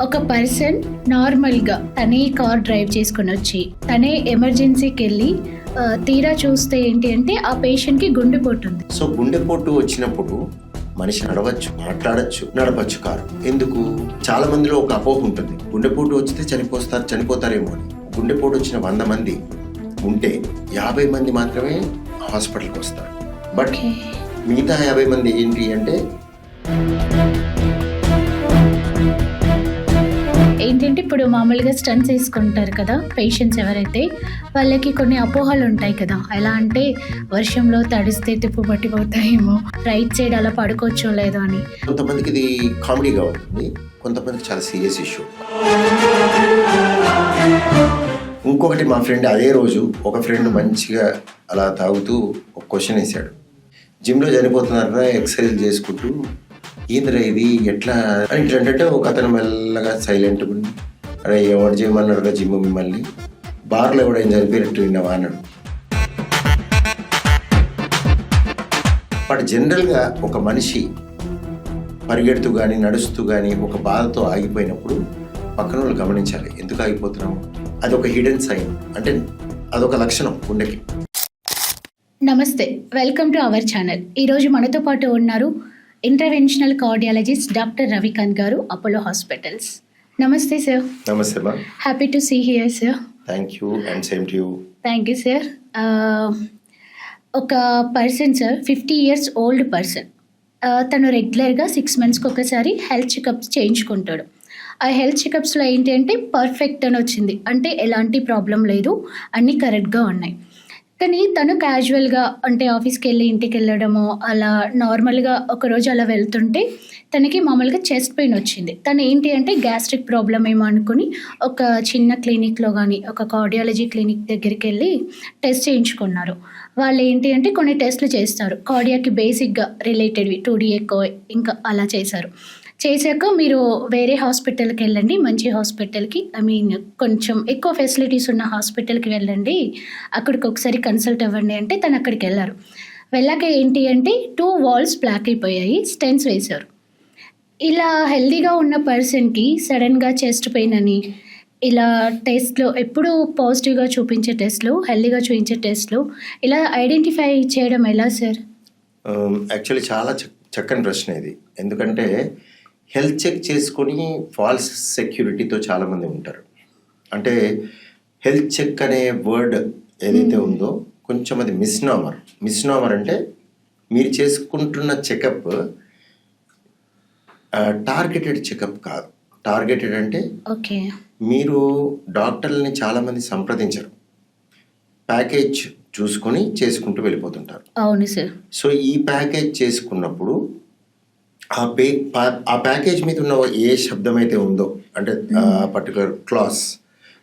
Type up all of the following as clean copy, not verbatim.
ఒక పర్సన్ నార్మల్గా తనే కార్ డ్రైవ్ చేసుకుని వచ్చి తనే ఎమర్జెన్సీకి వెళ్ళి తీరా చూస్తే ఏంటి అంటే ఆ పేషెంట్కి గుండెపోటు ఉంది. సో గుండెపోటు వచ్చినప్పుడు మనిషి నడవచ్చు, మాట్లాడచ్చు, నడపచ్చు కారు. ఎందుకు? చాలా మందిలో ఒక అపోహ ఉంటుంది, గుండెపోటు వచ్చితే చనిపోతారేమో అని. గుండెపోటు వచ్చిన 100 మంది ఉంటే 50 మంది మాత్రమే హాస్పిటల్కి వస్తారు. బట్ మిగతా 50 మంది ఏంటి అంటే ఏంటంటే ఇప్పుడు మామూలుగా స్టంట్స్ వేసుకుంటారు కదా పేషెంట్స్ ఎవరైతే, వాళ్ళకి కొన్ని అపోహలు ఉంటాయి కదా. ఎలా అంటే వర్షంలో తడిస్తే తిప్పు పట్టిపోతాయేమో, రైట్ సైడ్ అలా పడుకోవచ్చో లేదో అని. కొంతమందికి ఇది కామెడీగా ఉంటుంది, కొంతమందికి చాలా సీరియస్ ఇష్యూ. ఇంకొకటి, మా ఫ్రెండ్ అదే రోజు ఒక ఫ్రెండ్ మంచిగా అలా తాగుతూ ఒక క్వశ్చన్ వేశాడు, జిమ్లో చనిపోతున్నారా ఎక్సర్సైజ్ చేసుకుంటూ, ఏంద్రా ఇది ఎట్లా అని ఇట్లంటే ఒక అతను మెల్లగా సైలెంట్గా ఉండి, అరే ఎవరు చేయమన్నాడుగా జిమ్ మిమ్మల్ని, బార్లో ఎవడైనా చనిపోయినట్టు విన్నావా అన్నాడు. బట్ జనరల్గా ఒక మనిషి పరిగెడుతూ కానీ నడుస్తూ కానీ ఒక బాధతో ఆగిపోయినప్పుడు పక్కన వాళ్ళు గమనించాలి, ఎందుకు ఆగిపోతున్నాము. అదొక హిడెన్ సైన్, అంటే అదొక లక్షణం గుండెకి. నమస్తే, వెల్కమ్ టు అవర్ ఛానల్. ఈరోజు మనతో పాటు ఉన్నారు ఇంటర్వెన్షనల్ కార్డియాలజిస్ట్ డాక్టర్ రవికాంత్ గారు, అపోలో హాస్పిటల్స్. నమస్తే సార్. నమస్తే మా. Happy to see here sir. Thank you and same to you. Thank you sir. ఒక person sir, 50 years old person, తను రెగ్యులర్గా 6 monthsకి ఒకసారి హెల్త్ చెకప్స్ చేయించుకుంటాడు. ఆ హెల్త్ చెకప్స్లో ఏంటి అంటే పర్ఫెక్ట్ అని వచ్చింది, అంటే ఎలాంటి ప్రాబ్లం లేదు, అన్నీ కరెక్ట్గా ఉన్నాయి. కానీ తను క్యాజువల్గా అంటే ఆఫీస్కి వెళ్ళి ఇంటికి వెళ్ళడము, అలా నార్మల్గా ఒకరోజు అలా వెళ్తుంటే తనకి మామూలుగా చెస్ట్ పెయిన్ వచ్చింది. తను ఏంటి అంటే గ్యాస్ట్రిక్ ప్రాబ్లం ఏమో అనుకుని ఒక చిన్న క్లినిక్లో కానీ ఒక కార్డియాలజీ క్లినిక్ దగ్గరికి వెళ్ళి టెస్ట్ చేయించుకున్నారు. వాళ్ళు ఏంటి అంటే కొన్ని టెస్ట్లు చేస్తారు, కార్డియాకి బేసిక్గా రిలేటెడ్వి 2D ఎకో ఇంకా అలా చేశారు. చేశాక మీరు వేరే హాస్పిటల్కి వెళ్ళండి, మంచి హాస్పిటల్కి, కొంచెం ఎక్కువ ఫెసిలిటీస్ ఉన్న హాస్పిటల్కి వెళ్ళండి, అక్కడికి ఒకసారి కన్సల్ట్ అవ్వండి అంటే తను అక్కడికి వెళ్ళారు. వెళ్ళాక ఏంటి అంటే 2 walls బ్లాక్ అయిపోయాయి, స్టెంట్స్ వేశారు. ఇలా హెల్దీగా ఉన్న పర్సన్కి సడన్గా చెస్ట్ పెయిన్ అని ఇలా టెస్ట్లో ఎప్పుడు పాజిటివ్గా చూపించే టెస్ట్లు, హెల్దీగా చూపించే టెస్ట్లు ఇలా ఐడెంటిఫై చేయడం ఎలా సార్? యాక్చువల్లీ చాలా చక్కని ప్రశ్న ఇది. ఎందుకంటే హెల్త్ చెక్ చేసుకొని ఫాల్స్ సెక్యూరిటీతో చాలామంది ఉంటారు. అంటే హెల్త్ చెక్ అనే వర్డ్ ఏదైతే ఉందో కొంచెం అది మిస్నామర్ అంటే మీరు చేసుకుంటున్న చెకప్ టార్గెటెడ్ చెకప్ కాదు. టార్గెటెడ్ అంటే ఓకే, మీరు డాక్టర్లని చాలామంది సంప్రదించరు, ప్యాకేజ్ చూసుకొని చేసుకుంటూ వెళ్ళిపోతుంటారు. అవును సార్. సో ఈ ప్యాకేజ్ చేసుకున్నప్పుడు ఆ ప్యాకేజ్ మీద ఉన్న ఏ శబ్దం అయితే ఉందో, అంటే particular class,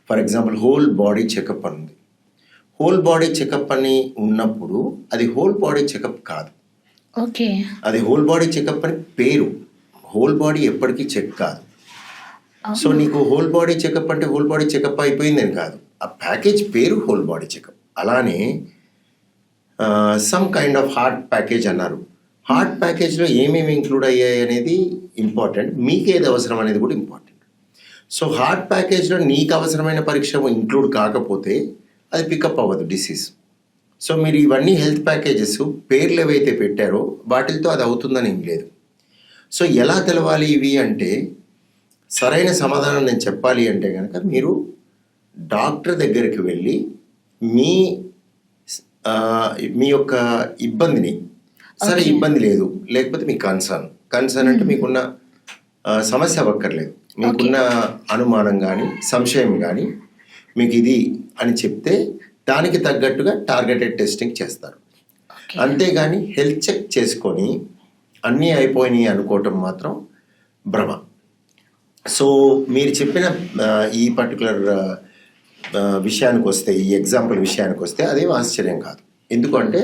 for example whole body checkup అని ఉంది. హోల్ బాడీ చెకప్ అని ఉన్నప్పుడు అది హోల్ బాడీ చెకప్ కాదు. ఓకే, అది హోల్ బాడీ చెకప్ అని పేరు. హోల్ బాడీ ఎప్పటికీ చెక్ కాదు. సో నీకు హోల్ బాడీ చెకప్ అంటే హోల్ బాడీ చెకప్ అయిపోయిందని కాదు, ఆ ప్యాకేజ్ పేరు హోల్ బాడీ చెకప్. అలానే some kind of heart package అన్నారు. హార్ట్ ప్యాకేజ్లో ఏమేమి ఇంక్లూడ్ అయ్యాయి అనేది ఇంపార్టెంట్, మీకు ఏది అవసరం అనేది కూడా ఇంపార్టెంట్. సో హార్ట్ ప్యాకేజ్లో నీకు అవసరమైన పరీక్ష ఇంక్లూడ్ కాకపోతే అది పికప్ అవ్వదు డిసీజ్. సో మీరు ఇవన్నీ హెల్త్ ప్యాకేజెస్ పేర్లు ఏవైతే పెట్టారో వాటితో అది అవుతుందని ఏం లేదు. సో ఎలా తెలవాలి ఇవి అంటే, సరైన సమాధానం నేను చెప్పాలి అంటే కనుక మీరు డాక్టర్ దగ్గరికి వెళ్ళి మీ యొక్క ఇబ్బందిని, సరే ఇబ్బంది లేదు, లేకపోతే మీ కన్సర్న్ అంటే మీకున్న సమస్య అవ్వక్కర్లేదు, మీకున్న అనుమానం కానీ సంశయం కానీ మీకు ఇది అని చెప్తే దానికి తగ్గట్టుగా టార్గెటెడ్ టెస్టింగ్ చేస్తారు. అంతేగాని హెల్త్ చెక్ చేసుకొని అన్నీ అయిపోయినాయి అనుకోవటం మాత్రం భ్రమ. సో మీరు చెప్పిన ఈ పర్టికులర్ విషయానికి వస్తే, ఈ ఎగ్జాంపుల్ విషయానికి వస్తే అదేం ఆశ్చర్యం కాదు. ఎందుకంటే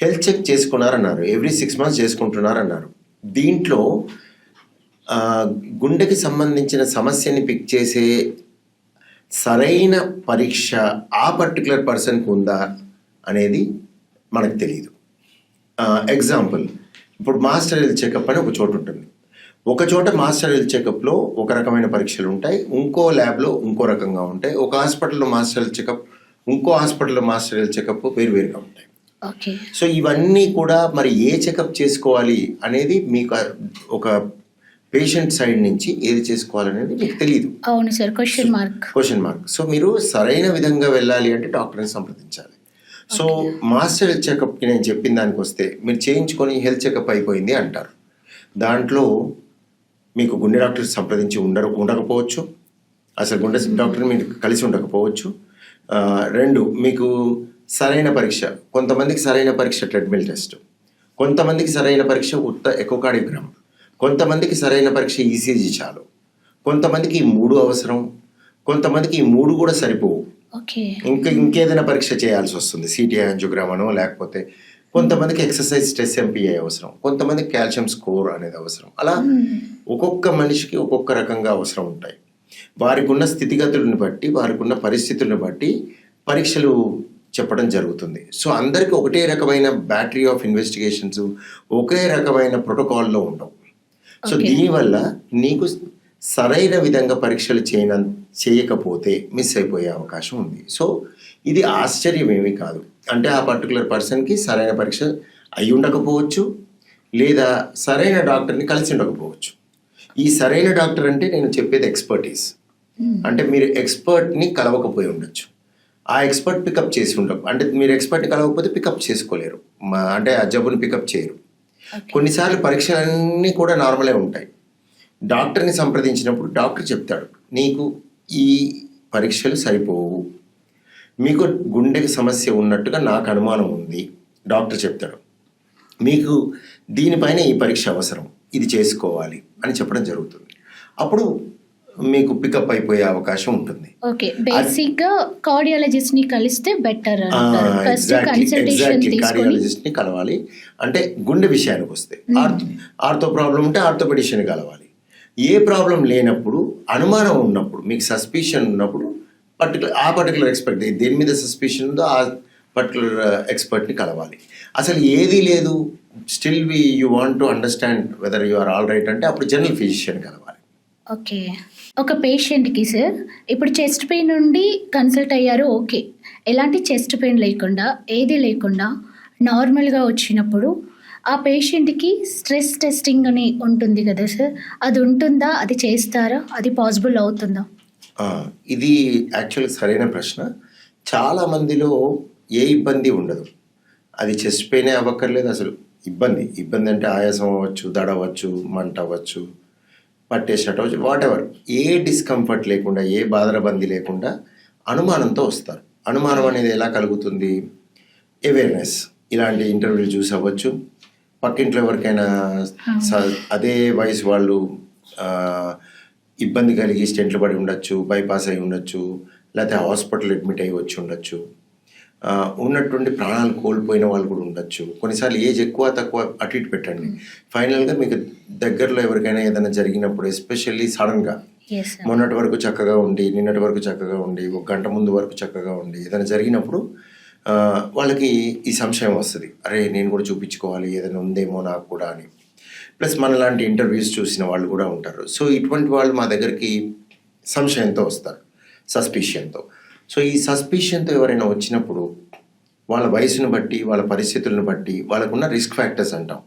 హెల్త్ చెక్ చేసుకున్నారన్నారు, ఎవ్రీ 6 months చేసుకుంటున్నారన్నారు. దీంట్లో గుండెకి సంబంధించిన సమస్యని పిక్ చేసే సరైన పరీక్ష ఆ పర్టికులర్ పర్సన్కి ఉందా అనేది మనకు తెలియదు. ఎగ్జాంపుల్, ఇప్పుడు మాస్టర్ హెల్త్ చెకప్ అని ఒక చోటు ఉంటుంది. ఒక చోట మాస్టర్ హెల్త్ చెకప్లో ఒక రకమైన పరీక్షలు ఉంటాయి, ఇంకో ల్యాబ్లో ఇంకో రకంగా ఉంటాయి. ఒక హాస్పిటల్లో మాస్టర్ హెల్త్ చెకప్, ఇంకో హాస్పిటల్లో మాస్టర్ హెల్త్ చెకప్ వేరువేరుగా ఉంటాయి. ఓకే. సో ఇవన్నీ కూడా మరి ఏ చెకప్ చేసుకోవాలి అనేది మీకు ఒక పేషెంట్ సైడ్ నుంచి ఏది చేసుకోవాలనేది మీకు తెలియదు. అవును సార్, క్వశ్చన్ మార్క్. సో మీరు సరైన విధంగా వెళ్ళాలి అంటే డాక్టర్ని సంప్రదించాలి. సో మాస్టర్ హెల్త్ చెకప్కి నేను చెప్పిన దానికి వస్తే, మీరు చేయించుకొని హెల్త్ చెకప్ అయిపోయింది అంటారు. దాంట్లో మీకు గుండె డాక్టర్ సంప్రదించి ఉండకపోవచ్చు, అసలు గుండె డాక్టర్ని మీరు కలిసి ఉండకపోవచ్చు. 2, మీకు సరైన పరీక్ష, కొంతమందికి సరైన పరీక్ష ట్రెడ్మిల్ టెస్ట్, కొంతమందికి సరైన పరీక్ష ఎకోకార్డియోగ్రామ్, కొంతమందికి సరైన పరీక్ష ఈసీజీ చాలు, కొంతమందికి ఈ 3 అవసరం, కొంతమందికి ఈ 3 కూడా సరిపోవు, ఇంకేదైనా పరీక్ష చేయాల్సి వస్తుంది, సిటీ యాంజియోగ్రామ్ అనో, లేకపోతే కొంతమందికి ఎక్సర్సైజ్ స్ట్రెస్ ఎంపీఐ అవసరం, కొంతమందికి కాల్షియం స్కోర్ అనేది అవసరం. అలా ఒక్కొక్క మనిషికి ఒక్కొక్క రకంగా అవసరం ఉంటాయి. వారికి ఉన్న స్థితిగతులను బట్టి, వారికి ఉన్న పరిస్థితులను బట్టి పరీక్షలు చెప్పడం జరుగుతుంది. సో అందరికీ ఒకటే రకమైన బ్యాటరీ ఆఫ్ ఇన్వెస్టిగేషన్స్, ఒకే రకమైన ప్రోటోకాల్లో ఉండవు. సో దీనివల్ల నీకు సరైన విధంగా పరీక్షలు చేయకపోతే మిస్ అయిపోయే అవకాశం ఉంది. సో ఇది ఆశ్చర్యం ఏమీ కాదు. అంటే ఆ పర్టికులర్ పర్సన్కి సరైన పరీక్ష అయి ఉండకపోవచ్చు, లేదా సరైన డాక్టర్ని కలిసి ఉండకపోవచ్చు. ఈ సరైన డాక్టర్ అంటే నేను చెప్పేది ఎక్స్పర్టీస్. అంటే మీరు ఎక్స్పర్ట్ని కలవకపోయి ఉండొచ్చు, ఆ ఎక్స్పర్ట్ పికప్ చేసి ఉండవు. అంటే మీరు ఎక్స్పర్ట్ని కలవకపోతే పికప్ చేసుకోలేరు, అంటే ఆ జబ్బుని పికప్ చేయరు. కొన్నిసార్లు పరీక్షలన్నీ కూడా నార్మలే ఉంటాయి. డాక్టర్ని సంప్రదించినప్పుడు డాక్టర్ చెప్తాడు, నీకు ఈ పరీక్షలు సరిపోవు, మీకు గుండెకి సమస్య ఉన్నట్టుగా నాకు అనుమానం ఉంది. డాక్టర్ చెప్తాడు, మీకు దీనిపైన ఈ పరీక్ష అవసరం, ఇది చేసుకోవాలి అని చెప్పడం జరుగుతుంది. అప్పుడు మీకు పికప్ అయిపోయే అవకాశం ఉంటుంది. ఓకే, బేసిక్గా కార్డియాలజిస్ట్ని కలిస్తే బెటర్. కార్డియాలజిస్ట్ని కలవాలి. అంటే గుండె విషయానికి వస్తే ఆర్థో ప్రాబ్లం ఉంటే ఆర్థోపెడిషియన్ కలవాలి. ఏ ప్రాబ్లం లేనప్పుడు, అనుమానం ఉన్నప్పుడు, మీకు సస్పిషన్ ఉన్నప్పుడు పర్టికులర్ ఎక్స్పర్ట్, దేని మీద సస్పిషన్ ఉందో ఆ పర్టికులర్ ఎక్స్పర్ట్ని కలవాలి. అసలు ఏది లేదు, still you want to understand whether you are all right అంటే అప్పుడు జనరల్ ఫిజిషియన్ కలవాలి. ఓకే, ఒక పేషెంట్కి సార్ ఇప్పుడు చెస్ట్ పెయిన్ నుండి కన్సల్ట్ అయ్యారు, ఓకే, ఎలాంటి చెస్ట్ పెయిన్ లేకుండా, ఏది లేకుండా నార్మల్గా వచ్చినప్పుడు ఆ పేషెంట్కి స్ట్రెస్ టెస్టింగ్ అని ఉంటుంది కదా సార్, అది ఉంటుందా, అది చేస్తారా, అది పాసిబుల్ అవుతుందా? ఇది యాక్చువల్గా సరైన ప్రశ్న. చాలామందిలో ఏ ఇబ్బంది ఉండదు, అది చెస్ట్ పెయినే అవ్వక్కర్లేదు. అసలు ఇబ్బంది అంటే ఆయాసం అవ్వచ్చు, దడ అవ్వచ్చు, మంట అవ్వచ్చు, పట్టేసినట్టు అవ్వచ్చు, వాట్ ఎవర్, ఏ డిస్కంఫర్ట్ లేకుండా, ఏ బాధరబంది లేకుండా అనుమానంతో వస్తారు. అనుమానం అనేది ఎలా కలుగుతుంది? అవేర్నెస్, ఇలాంటి ఇంటర్వ్యూలు చూసి అవ్వచ్చు, పక్కింట్లో ఎవరికైనా అదే వయసు వాళ్ళు ఇబ్బంది కలిగి స్టెంట్లు పడి ఉండొచ్చు, బైపాస్ అయి ఉండొచ్చు, లేకపోతే హాస్పిటల్ అడ్మిట్ అయ్యి వచ్చి ఉండొచ్చు, ఉన్నటువంటి ప్రాణాలు కోల్పోయిన వాళ్ళు కూడా ఉండొచ్చు. కొన్నిసార్లు ఏజ్ ఎక్కువ తక్కువ అటు ఇటు పెట్టండి, ఫైనల్గా మీకు దగ్గరలో ఎవరికైనా ఏదైనా జరిగినప్పుడు, ఎస్పెషల్లీ సడన్గా మొన్నటి వరకు చక్కగా ఉండి, నిన్నటి వరకు చక్కగా ఉండి, 1 గంట ముందు వరకు చక్కగా ఉండి ఏదైనా జరిగినప్పుడు వాళ్ళకి ఈ సంశయం వస్తుంది, అరే నేను కూడా చూపించుకోవాలి, ఏదైనా ఉందేమో నాకు కూడా అని. ప్లస్ మనలాంటి ఇంటర్వ్యూస్ చూసిన వాళ్ళు కూడా ఉంటారు. సో ఇటువంటి వాళ్ళు మా దగ్గరికి సంశయంతో వస్తారు, సస్పిషన్తో. సో ఈ సస్పిషన్తో ఎవరైనా వచ్చినప్పుడు వాళ్ళ వయసును బట్టి, వాళ్ళ పరిస్థితులను బట్టి, వాళ్ళకున్న రిస్క్ ఫ్యాక్టర్స్ అంటాం,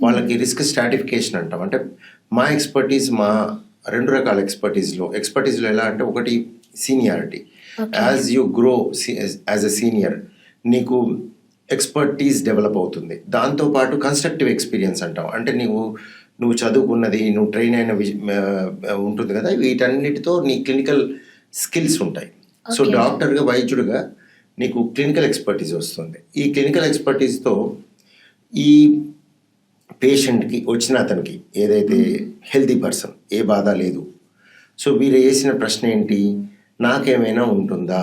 వాళ్ళకి రిస్క్ స్ట్రాటిఫికేషన్ అంటాం. అంటే మా ఎక్స్పర్టీస్, మా 2 రకాల ఎక్స్పర్టీస్లో ఎలా అంటే, ఒకటి seniority, as you grow as a senior నీకు ఎక్స్పర్టీస్ డెవలప్ అవుతుంది. దాంతోపాటు కన్స్ట్రక్టివ్ ఎక్స్పీరియన్స్ అంటాం, అంటే నువ్వు చదువుకున్నది, నువ్వు ట్రైన్ అయిన ఉంటుంది కదా, వీటన్నిటితో నీ క్లినికల్ స్కిల్స్ ఉంటాయి. సో డాక్టర్గా, వైద్యుడిగా నీకు క్లినికల్ ఎక్స్పర్టీస్ వస్తుంది. ఈ క్లినికల్ ఎక్స్పర్టీస్తో ఈ పేషెంట్కి వచ్చిన అతనికి ఏదైతే హెల్తీ పర్సన్, ఏ బాధ లేదు, సో వీరు వేసిన ప్రశ్న ఏంటి, నాకేమైనా ఉంటుందా,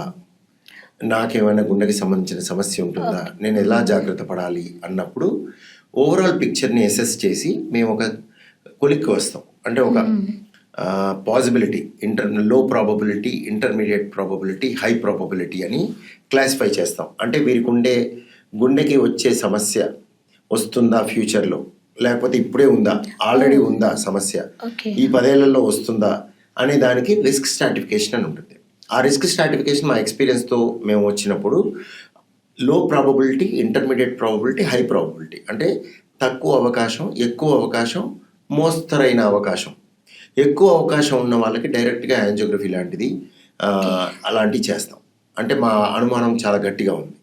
నాకేమైనా గుండెకి సంబంధించిన సమస్య ఉంటుందా, నేను ఎలా జాగ్రత్త పడాలి అన్నప్పుడు ఓవరాల్ పిక్చర్ని అసెస్ చేసి మేము ఒక కొలిక్కి వస్తాం. అంటే ఒక పాసిబిలిటీ, లో probability, intermediate probability, high probability అని క్లాసిఫై చేస్తాం. అంటే వీరికి గుండెకి వచ్చే సమస్య వస్తుందా ఫ్యూచర్లో, లేకపోతే ఇప్పుడే ఉందా, ఆల్రెడీ ఉందా సమస్య, ఓకే. ఈ 10 ఏళ్లలో వస్తుందా అనే దానికి రిస్క్ స్ట్రాటిఫికేషన్ అని ఉంటుంది. ఆ రిస్క్ స్ట్రాటిఫికేషన్ మా ఎక్స్పీరియన్స్తో మేము వచ్చినప్పుడు లో probability, intermediate probability, high probability, అంటే తక్కువ అవకాశం, ఎక్కువ అవకాశం, మోస్తరైన అవకాశం. ఎక్కువ అవకాశం ఉన్న వాళ్ళకి డైరెక్ట్గా యాంజియోగ్రఫీ లాంటిది అలాంటివి చేస్తాం. అంటే మా అనుమానం చాలా గట్టిగా ఉంది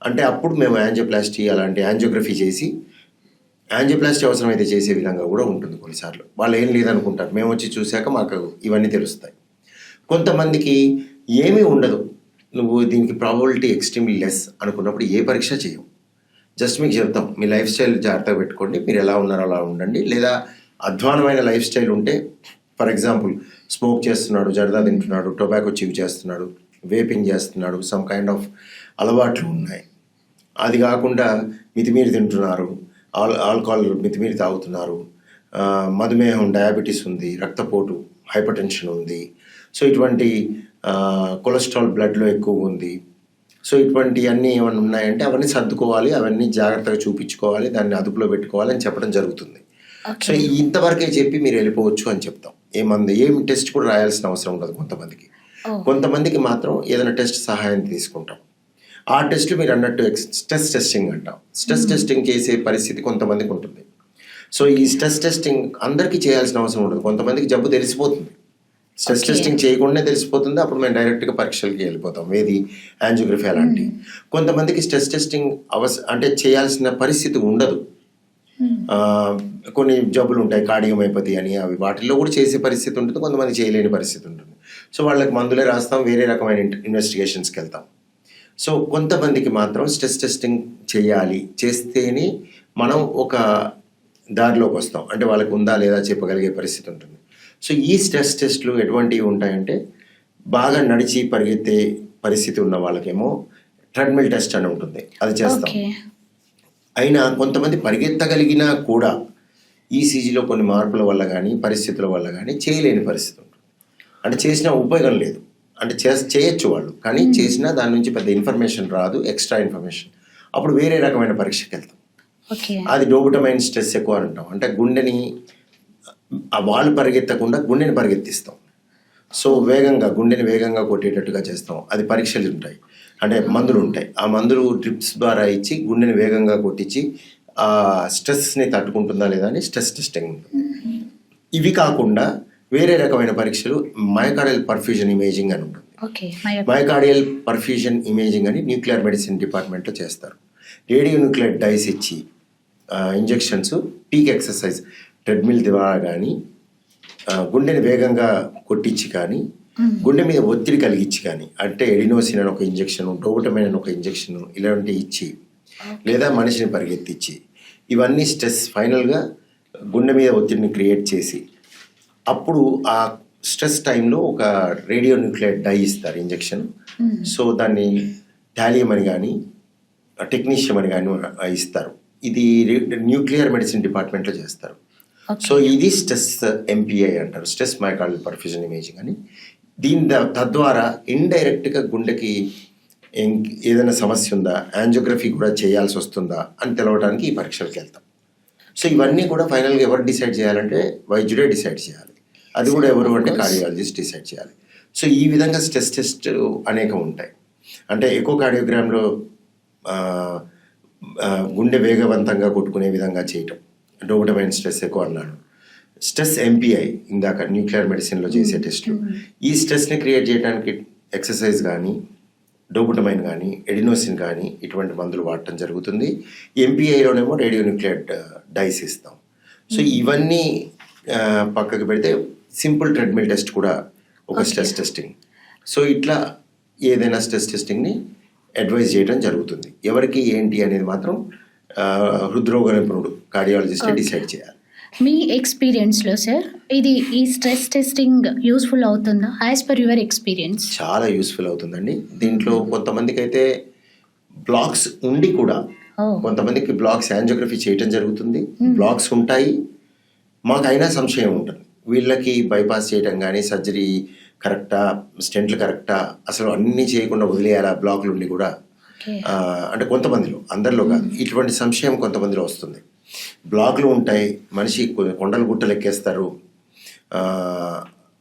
అంటే అప్పుడు మేము యాంజియోప్లాస్టీ అలాంటి యాంజియోగ్రఫీ చేసి, యాంజియోప్లాస్టీ అవసరమైతే చేసే విధంగా కూడా ఉంటుంది. కొన్నిసార్లు వాళ్ళు ఏం లేదనుకుంటారు, మేము వచ్చి చూశాక మాకు ఇవన్నీ తెలుస్తాయి. కొంతమందికి ఏమీ ఉండదు, నువ్వు దీనికి ప్రాబబిలిటీ ఎక్స్ట్రీమ్లీ లెస్ అనుకున్నప్పుడు ఏ పరీక్ష చేయవు. జస్ట్ మీకు చెప్తాం, మీ లైఫ్ స్టైల్ జాగ్రత్తగా పెట్టుకోండి, మీరు ఎలా ఉన్నారో అలా ఉండండి. లేదా అధ్వానమైన లైఫ్ స్టైల్ ఉంటే, ఫర్ ఎగ్జాంపుల్ స్మోక్ చేస్తున్నాడు, జర్దా తింటున్నాడు, టొబాకో చీవ్ చేస్తున్నాడు, వేపింగ్ చేస్తున్నాడు, సమ్ కైండ్ ఆఫ్ అలవాట్లు ఉన్నాయి, అది కాకుండా మితిమీరి తింటున్నారు, ఆల్కహాల్ మితిమీరి తాగుతున్నారు, మధుమేహం, డయాబెటీస్ ఉంది, రక్తపోటు, హైపర్ టెన్షన్ ఉంది, సో ఇటువంటి కొలెస్ట్రాల్ బ్లడ్లో ఎక్కువ ఉంది, సో ఇటువంటివన్నీ ఏమైనా ఉన్నాయంటే అవన్నీ సర్దుకోవాలి, అవన్నీ జాగ్రత్తగా చూపించుకోవాలి, దాన్ని అదుపులో పెట్టుకోవాలి అని చెప్పడం జరుగుతుంది. సో ఇంతవరకే చెప్పి మీరు వెళ్ళిపోవచ్చు అని చెప్తాం. ఏం టెస్ట్ కూడా రాయాల్సిన అవసరం ఉండదు కొంతమందికి. కొంతమందికి మాత్రం ఏదైనా టెస్ట్ సహాయం తీసుకుంటాం. ఆ టెస్ట్ మీరు అన్నట్టు స్ట్రెస్ టెస్టింగ్ అంటాం. స్ట్రెస్ టెస్టింగ్ చేసే పరిస్థితి కొంతమందికి ఉంటుంది. సో ఈ స్ట్రెస్ టెస్టింగ్ అందరికీ చేయాల్సిన అవసరం ఉండదు. కొంతమందికి జబ్బు తెలిసిపోతుంది, స్ట్రెస్ టెస్టింగ్ చేయకుండానే తెలిసిపోతుంది, అప్పుడు మేము డైరెక్ట్గా పరీక్షలకి వెళ్ళిపోతాం, ఏది యాంజియోగ్రఫీ అలాంటి. కొంతమందికి స్ట్రెస్ టెస్టింగ్ అంటే చేయాల్సిన పరిస్థితి ఉండదు. కొన్ని జబ్బులు ఉంటాయి, కార్డియోమైపతి అని, అవి వాటిల్లో కూడా చేసే పరిస్థితి ఉంటుంది, కొంతమంది చేయలేని పరిస్థితి ఉంటుంది. సో వాళ్ళకి మందులే రాస్తాం, వేరే రకమైన ఇన్వెస్టిగేషన్స్కి వెళ్తాం. సో కొంతమందికి మాత్రం స్ట్రెస్ టెస్టింగ్ చేయాలి, చేస్తేనే మనం ఒక దారిలోకి వస్తాం, అంటే వాళ్ళకి ఉందా లేదా చెప్పగలిగే పరిస్థితి ఉంటుంది. సో ఈ స్ట్రెస్ టెస్ట్లు ఎటువంటివి ఉంటాయంటే, బాగా నడిచి పరిగెత్తే పరిస్థితి ఉన్న వాళ్ళకేమో ట్రెడ్మిల్ టెస్ట్ అని ఉంటుంది, అది చేస్తాం. అయినా కొంతమంది పరిగెత్తగలిగినా కూడా ఈసీజీలో కొన్ని మార్పుల వల్ల కానీ పరిస్థితుల వల్ల కానీ చేయలేని పరిస్థితి ఉంటుంది. అంటే చేసినా ఉపయోగం లేదు, అంటే చేయొచ్చు వాళ్ళు, కానీ చేసినా దాని నుంచి పెద్ద ఇన్ఫర్మేషన్ రాదు, ఎక్స్ట్రా ఇన్ఫర్మేషన్. అప్పుడు వేరే రకమైన పరీక్షకి వెళ్తాం, అది డోబుటమైన్ స్ట్రెస్ ఎక్కువ అంటాం. అంటే గుండెని వాళ్ళు పరిగెత్తకుండా గుండెని పరిగెత్తిస్తాం. సో గుండెని వేగంగా కొట్టేటట్టుగా చేస్తాం. అది పరీక్షలు ఉంటాయి, అంటే మందులు ఉంటాయి, ఆ మందులు డ్రిప్స్ ద్వారా ఇచ్చి గుండెని వేగంగా కొట్టించి ఆ స్ట్రెస్ని తట్టుకుంటుందా లేదా అని స్ట్రెస్ టెస్టింగ్ ఉంటుంది. ఇవి కాకుండా వేరే రకమైన పరీక్షలు మయోకార్డియల్ పర్ఫ్యూజన్ ఇమేజింగ్ అని ఉంటుంది. మయోకార్డియల్ పర్ఫ్యూజన్ ఇమేజింగ్ అని న్యూక్లియర్ మెడిసిన్ డిపార్ట్మెంట్లో చేస్తారు. రేడియో న్యూక్లియర్ డైస్ ఇచ్చి ఇంజెక్షన్స్, పీక్ ఎక్సర్సైజ్, ట్రెడ్మిల్ ద్వారా కానీ, గుండెని వేగంగా కొట్టించి కానీ, గుండె మీద ఒత్తిడి కలిగించి కానీ, అంటే ఎడినోసిన్ అని ఒక ఇంజెక్షన్, డోబుటమైన్ అని ఒక ఇంజెక్షన్, ఇలాంటివి ఇచ్చి, లేదా మనిషిని పరిగెత్తించి, ఇవన్నీ స్ట్రెస్ ఫైనల్గా గుండె మీద ఒత్తిడిని క్రియేట్ చేసి, అప్పుడు ఆ స్ట్రెస్ టైంలో ఒక రేడియో న్యూక్లియర్ డై ఇస్తారు ఇంజెక్షన్. సో దాన్ని టాలియం అని కానీ టెక్నీషియం అని కానీ ఇస్తారు. ఇది న్యూక్లియర్ మెడిసిన్ డిపార్ట్మెంట్లో చేస్తారు. సో ఇది స్ట్రెస్ ఎంపీఐ అంటారు, స్ట్రెస్ మయోకార్డియల్ పర్ఫ్యూజన్ ఇమేజింగ్ అని. తద్వారా ఇండైరెక్ట్గా గుండెకి ఏదైనా సమస్య ఉందా, యాంజియోగ్రఫీ కూడా చేయాల్సి వస్తుందా అని తెలవడానికి ఈ పరీక్షలకు వెళ్తాం. సో ఇవన్నీ కూడా ఫైనల్గా ఎవరు డిసైడ్ చేయాలంటే వైద్యుడే డిసైడ్ చేయాలి. అది కూడా ఎవరు అంటే కార్డియాలజిస్ట్ డిసైడ్ చేయాలి. సో ఈ విధంగా స్ట్రెస్ టెస్ట్ అనేకం ఉంటాయి. అంటే ఎకో కార్డియోగ్రామ్లో గుండె వేగవంతంగా కొట్టుకునే విధంగా చేయటం, డోబుటమైన్ స్ట్రెస్ ఎక్కువ అన్నాడు. స్ట్రెస్ ఎంపీఐ ఇందాక న్యూక్లియర్ మెడిసిన్లో చేసే టెస్ట్లు. ఈ స్ట్రెస్ని క్రియేట్ చేయడానికి ఎక్సర్సైజ్ కానీ, డోబుటమైన్ కానీ, ఎడినోసిన్ కానీ ఇటువంటి మందులు వాడటం జరుగుతుంది. ఎంపీఐలోనేమో రేడియో న్యూక్లియర్ డైస్ ఇస్తాం. సో ఇవన్నీ పక్కకు పెడితే సింపుల్ ట్రెడ్మిల్ టెస్ట్ కూడా ఒక స్ట్రెస్ టెస్టింగ్. సో ఇట్లా ఏదైనా స్ట్రెస్ టెస్టింగ్ని అడ్వైజ్ చేయడం జరుగుతుంది. ఎవరికి ఏంటి అనేది మాత్రం హృద్రోగ నిపుణుడు, కార్డియాలజిస్ట్ డిసైడ్ చేయాలి. మీ ఎక్స్పీరియన్స్లో సార్ ఈ స్ట్రెస్ టెస్టింగ్ యూస్ఫుల్ అవుతుందా యాజ్ పర్ యువర్ ఎక్స్పీరియన్స్? చాలా యూస్ఫుల్ అవుతుందండి. దీంట్లో కొంతమందికి అయితే బ్లాక్స్ ఉండి కూడా, కొంతమందికి బ్లాక్స్ యాంజియోగ్రఫీ చేయటం జరుగుతుంది, బ్లాక్స్ ఉంటాయి, మాకైనా సంశయం ఉంటుంది, వీళ్ళకి బైపాస్ చేయటం కానీ, సర్జరీ కరెక్టా, స్టెంట్లు కరెక్టా, అసలు అన్నీ చేయకుండా వదిలేయాలా బ్లాక్లు ఉండి కూడా, అంటే కొంతమందిలో, అందరిలో కాదు, ఇటువంటి సంశయం కొంతమందిలో వస్తుంది. బ్లాక్లు ఉంటాయి, మనిషి కొండలు గుట్టలు ఎక్కేస్తారు,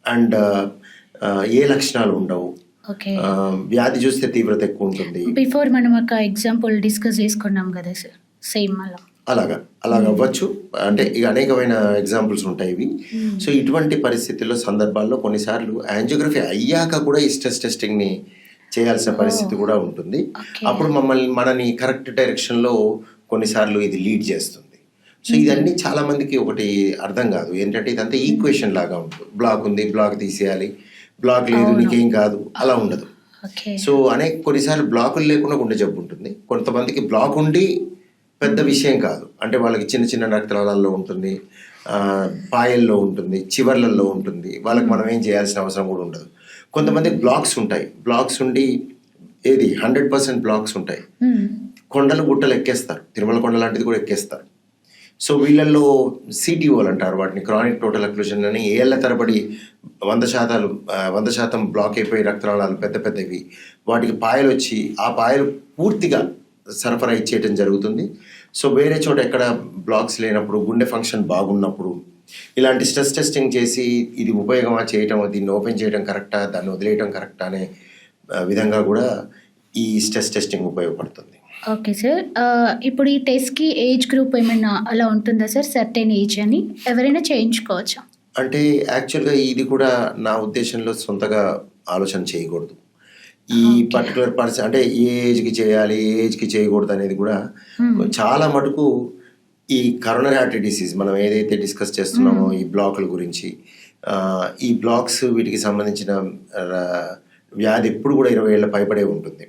అండ్ ఏ లక్షణాలు ఉండవు, ఓకే. వ్యాధి చూస్తే తీవ్రత ఎక్కువ ఉంటుంది. బిఫోర్ మనం ఒక ఎగ్జాంపుల్ డిస్కస్ చేసుకున్నాం కదా సార్, సేమ్ అలా. అలాగా అవ్వచ్చు. అంటే ఇక అనేకమైన ఎగ్జాంపుల్స్ ఉంటాయి ఇవి. సో ఇటువంటి పరిస్థితుల్లో సందర్భాల్లో కొన్నిసార్లు యాంజియోగ్రఫీ అయ్యాక కూడా ఈ స్ట్రెస్ టెస్టింగ్ని చేయాల్సిన పరిస్థితి కూడా ఉంటుంది. అప్పుడు మనని కరెక్ట్ డైరెక్షన్లో కొన్నిసార్లు ఇది లీడ్ చేస్తుంది. సో ఇదన్నీ చాలా మందికి ఒకటి అర్థం కాదు, ఏంటంటే ఇదంతా ఈక్వేషన్ లాగా ఉంటుంది. బ్లాక్ ఉంది, బ్లాక్ తీసేయాలి, బ్లాక్ లేదు నీకేం కాదు, అలా ఉండదు. సో కొన్నిసార్లు బ్లాకులు లేకుండా గుండె జబ్బు ఉంటుంది. కొంతమందికి బ్లాక్ ఉండి పెద్ద విషయం కాదు, అంటే వాళ్ళకి చిన్న చిన్న రక్తనాళాల్లో ఉంటుంది, పాయల్లో ఉంటుంది, చివర్లలో ఉంటుంది, వాళ్ళకి మనం ఏం చేయాల్సిన అవసరం కూడా ఉండదు. కొంతమందికి బ్లాక్స్ ఉంటాయి, బ్లాక్స్ ఉండి 100% బ్లాక్స్ ఉంటాయి, కొండలు గుట్టలు ఎక్కేస్తారు, తిరుమల కొండ లాంటిది కూడా ఎక్కేస్తారు. సో వీళ్ళల్లో సిటిఓలు అంటారు వాటిని, క్రానిక్ టోటల్ అక్లూజన్ అని. ఏళ్ల తరబడి 100% బ్లాక్ అయిపోయి రక్తనాళాలు పెద్ద పెద్దవి, వాటికి పాయలు వచ్చి ఆ పాయలు పూర్తిగా సరఫరా ఇచ్చేయటం జరుగుతుంది. సో వేరే చోట ఎక్కడ బ్లాక్స్ లేనప్పుడు, గుండె ఫంక్షన్ బాగున్నప్పుడు ఇలాంటి స్ట్రెస్ టెస్టింగ్ చేసి ఇది ఉపయోగమా చేయటం, దీన్ని ఓపెన్ చేయడం కరెక్టా, దాన్ని వదిలేయడం కరెక్టా అనే విధంగా కూడా ఈ స్ట్రెస్ టెస్టింగ్ ఉపయోగపడుతుంది. Okay sir. ఇప్పుడు ఈ టెస్ట్కి ఏజ్ గ్రూప్ ఏమైనా అలా ఉంటుందా సార్? సర్టెన్ ఏజ్ అని ఎవరైనా చేయించుకోవచ్చా? అంటే యాక్చువల్గా ఇది కూడా నా ఉద్దేశంలో సొంతగా ఆలోచన చేయకూడదు. ఈ పర్టికులర్ పర్సన్ అంటే ఏ ఏజ్కి చేయాలి, ఏ ఏజ్కి చేయకూడదు అనేది కూడా చాలా మటుకు ఈ కరోనరీ ఆర్టరీ డిసీజ్ మనం ఏదైతే డిస్కస్ చేస్తున్నామో ఈ బ్లాకుల గురించి, ఈ బ్లాక్స్ వీటికి సంబంధించిన వ్యాధి ఎప్పుడు కూడా 20 ఏళ్ళ పైబడే ఉంటుంది.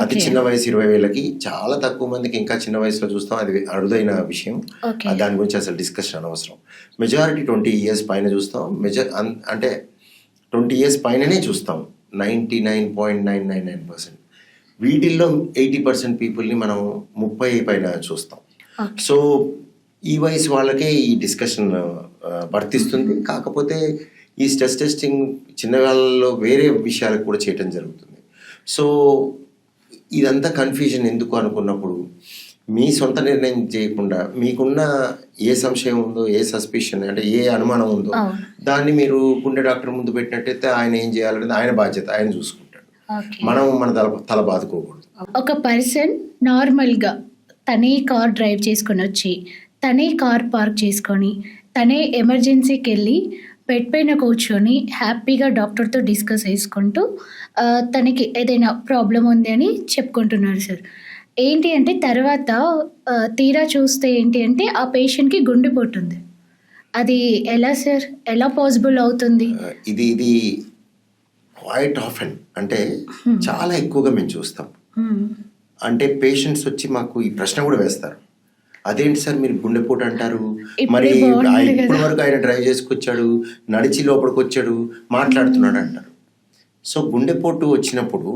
అతి చిన్న వయసు 20 ఏళ్ళకి, చాలా తక్కువ మందికి ఇంకా చిన్న వయసులో చూస్తాం, అది అరుదైన విషయం. దాని గురించి అసలు డిస్కషన్ అనవసరం. మెజారిటీ 20 years పైన చూస్తాం, అంటే 20 years పైననే చూస్తాం 99.999%. వీటిల్లో 80% పీపుల్ని మనం 30 పైన చూస్తాం. సో ఈ వయసు వాళ్ళకే ఈ డిస్కషన్ వర్తిస్తుంది. కాకపోతే ఈ స్ట్రెస్ టెస్టింగ్ చిన్నవాళ్ళలో వేరే విషయాలకు కూడా చేయటం జరుగుతుంది. సో ఇదంతా కన్ఫ్యూజన్ ఎందుకు అనుకున్నప్పుడు, మీ సొంత నిర్ణయం చేయకుండా మీకున్న ఏ సంశయం ఉందో, ఏ సస్పిషన్ అంటే ఏ అనుమానం ఉందో దాన్ని మీరు గుండె డాక్టర్ ముందు పెట్టినట్టయితే ఆయన ఏం చేయాలనేది ఆయన బాధ్యత, ఆయన చూసుకుంటాడు. మనం మన తల బాదుకోకూడదు. ఒక పర్సన్ నార్మల్గా తనే కార్ డ్రైవ్ చేసుకొని వచ్చి, తనే కార్ పార్క్ చేసుకొని, తనే ఎమర్జెన్సీకి వెళ్ళి బెడ్ పైన కూర్చొని హ్యాపీగా డాక్టర్తో డిస్కస్ చేసుకుంటూ తనకి ఏదైనా ప్రాబ్లం ఉంది అని చెప్పుకుంటున్నారు సార్. ఏంటి అంటే తర్వాత తీరా చూస్తే ఏంటి అంటే ఆ పేషెంట్కి గుండెపోటు ఉంది. అది ఎలా సార్, ఎలా పాసిబుల్ అవుతుంది? ఇది క్వైట్ ఆఫెన్, అంటే చాలా ఎక్కువగా మేము చూస్తాం. అంటే పేషెంట్స్ వచ్చి మాకు ఈ ప్రశ్న కూడా వేస్తారు, అదేంటి సార్ మీరు గుండెపోటు అంటారు, మరి ఇప్పటి వరకు ఆయన డ్రైవ్ చేసుకొచ్చాడు, నడిచి లోపలికి వచ్చాడు, మాట్లాడుతున్నాడు అంటారు. సో గుండెపోటు వచ్చినప్పుడు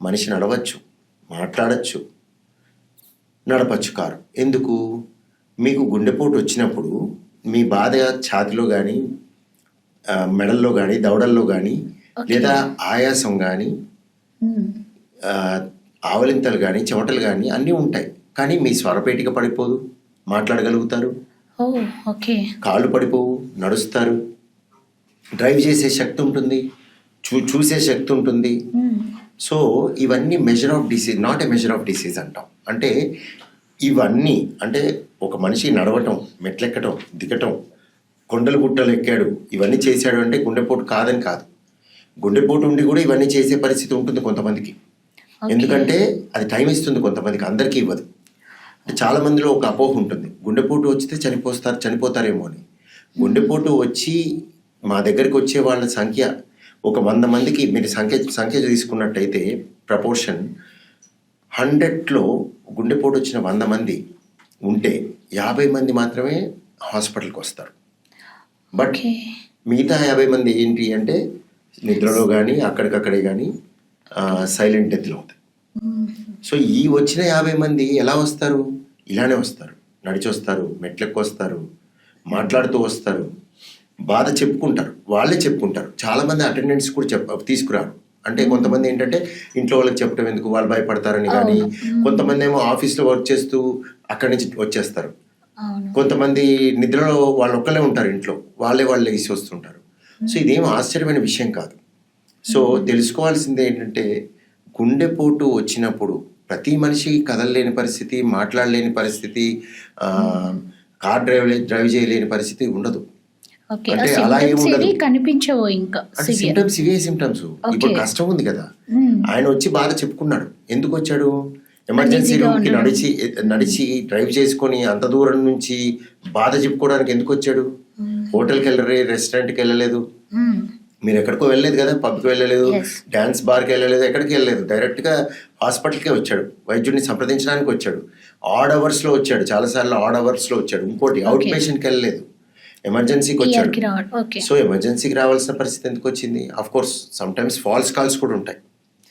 మనిషి నడవచ్చు, మాట్లాడచ్చు, నడపచ్చు కారు. ఎందుకు? మీకు గుండెపోటు వచ్చినప్పుడు మీ బాధ ఛాతిలో కానీ, మెడల్లో కానీ, దవడల్లో కానీ, లేదా ఆయాసం కానీ, ఆవలింతలు కానీ, చెమటలు కానీ అన్నీ ఉంటాయి. కానీ మీ స్వరపేటిక పడిపోదు, మాట్లాడగలుగుతారు, కాళ్ళు పడిపోవు, నడుస్తారు, డ్రైవ్ చేసే శక్తి ఉంటుంది, చూసే శక్తి ఉంటుంది. సో ఇవన్నీ measure of disease, not a measure of disease అంటాం. అంటే ఇవన్నీ అంటే ఒక మనిషి నడవటం, మెట్లెక్కటం, దిగటం, కొండలు గుట్టలు ఎక్కాడు, ఇవన్నీ చేశాడు అంటే గుండెపోటు కాదని కాదు. గుండెపోటు ఉండి కూడా ఇవన్నీ చేసే పరిస్థితి ఉంటుంది కొంతమందికి. ఎందుకంటే అది టైం ఇస్తుంది కొంతమందికి, అందరికీ ఇవ్వదు. అంటే చాలా మందిలో ఒక అపోహ ఉంటుంది, గుండెపోటు వచ్చితే చనిపోతారేమో అని. గుండెపోటు వచ్చి మా దగ్గరికి వచ్చే వాళ్ళ సంఖ్య ఒక 100 మందికి మీరు సంఖ్య తీసుకున్నట్టయితే ప్రపోర్షన్ 100లో గుండెపోటు వచ్చిన 100 మంది ఉంటే 50 మంది మాత్రమే హాస్పిటల్కి వస్తారు. బట్ మిగతా 50 మంది ఏంటి అంటే నిద్రలో కానీ అక్కడికక్కడే కానీ సైలెంట్ డెత్లు అవుతాయి. సో ఈ వచ్చిన 50 మంది ఎలా వస్తారు? ఇలానే వస్తారు, నడిచి వస్తారు, మెట్లెక్కి వస్తారు, మాట్లాడుతూ వస్తారు, బాధ చెప్పుకుంటారు, వాళ్ళే చెప్పుకుంటారు. చాలామంది అటెండెన్స్ కూడా తీసుకురారు. అంటే కొంతమంది ఏంటంటే ఇంట్లో వాళ్ళకి చెప్పడం ఎందుకు, వాళ్ళు భయపడతారని కానీ, కొంతమంది ఏమో ఆఫీస్లో వర్క్ చేస్తూ అక్కడి నుంచి వచ్చేస్తారు. అవును. కొంతమంది నిద్రలో వాళ్ళు ఒక్కలే ఉంటారు ఇంట్లో, వాళ్ళే లెగిసి వస్తుంటారు. సో ఇదేం ఆశ్చర్యమైన విషయం కాదు. సో తెలుసుకోవాల్సింది ఏంటంటే, గుండెపోటు వచ్చినప్పుడు ప్రతి మనిషి కదలలేని పరిస్థితి, మాట్లాడలేని పరిస్థితి, కార్ డ్రైవ్ చేయలేని పరిస్థితి ఉండదు. ఓకే. అంటే ఆ అలా సింప్టమ్స్ ఏముండదు. ఏవి కనిపించవో ఇంకా అంటే సివియర్. సిమ్టమ్స్ ఇవే సిమ్టమ్స్. ఇప్పుడు ఓకే. కష్టం ఉంది కదా, హ్మ్. ఆయన వచ్చి బాధ చెప్పుకున్నాడు. ఎందుకు వచ్చాడు? ఎమర్జెన్సీ అన్‌ఈజీగా రూమ్కి ఉండడం. నడిచి డ్రైవ్ చేసుకొని అంత దూరం నుంచి బాధ చెప్పుకోవడానికి ఎందుకు వచ్చాడు? హోటల్కి వెళ్ళరే, రెస్టారెంట్కి వెళ్ళలేదు, హ్మ్. మీరు ఎక్కడికో వెళ్ళలేదు కదా, పబ్కి వెళ్ళలేదు, Yes. డ్యాన్స్ బార్కి వెళ్ళలేదు, ఎక్కడికి వెళ్ళలేదు, డైరెక్ట్గా హాస్పిటల్కే వచ్చాడు, వైద్యుడిని సంప్రదించడానికి వచ్చాడు. ఆడ్ అవర్స్లో వచ్చాడు, చాలాసార్లు ఆడ్ అవర్స్లో వచ్చాడు. ఇంకోటి, అవుట్ Okay. పేషెంట్కి వెళ్ళలేదు, ఎమర్జెన్సీకి వచ్చాడు. ఇయర్‌కి రావడం. ఓకే. సో ఎమర్జెన్సీకి రావాల్సిన పరిస్థితి ఎందుకు వచ్చింది? Of course sometimes false calls కూడా ఉంటాయి.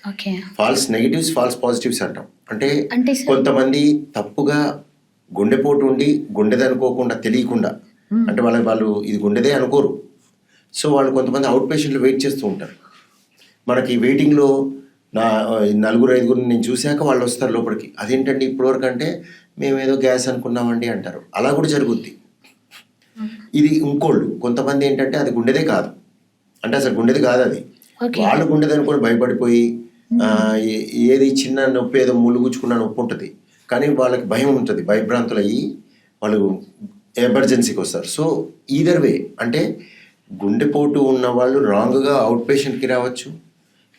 Okay. False negatives, false positives అంటాం. అంటే అంటే సార్? కొంతమంది తప్పుగా గుండెపోటు ఉండి గుండెది అనుకోకుండా, తెలియకుండా, అంటే వాళ్ళు ఇది గుండెదే అనుకోరు. సో వాళ్ళు కొంతమంది అవుట్ పేషెంట్లు వెయిట్ చేస్తూ ఉంటారు. మనకి వెయిటింగ్లో నలుగురు ఐదుగురు నేను చూశాక వాళ్ళు వస్తారు లోపలికి. అదేంటండి ఇప్పటివరకు అంటే, మేము ఏదో గ్యాస్ అనుకున్నామండి అంటారు. అలా కూడా జరుగుద్ది. ఇది ఇంకోళ్ళు కొంతమంది ఏంటంటే అది గుండెదే కాదు, అంటే అసలు గుండెది కాదు అది, ఓకే. వాళ్ళు గుండెది అనుకొని భయపడిపోయి ఏది చిన్న నొప్పి, ఏదో ములుగుచ్చుకున్న నొప్పి ఉంటుంది, కానీ వాళ్ళకి భయం ఉంటుంది, భయభ్రాంతులు అయ్యి వాళ్ళు ఎమర్జెన్సీకి వస్తారు. సో ఈదర్ వే, అంటే గుండెపోటు ఉన్న వాళ్ళు రాంగ్గా అవుట్ పేషెంట్కి రావచ్చు,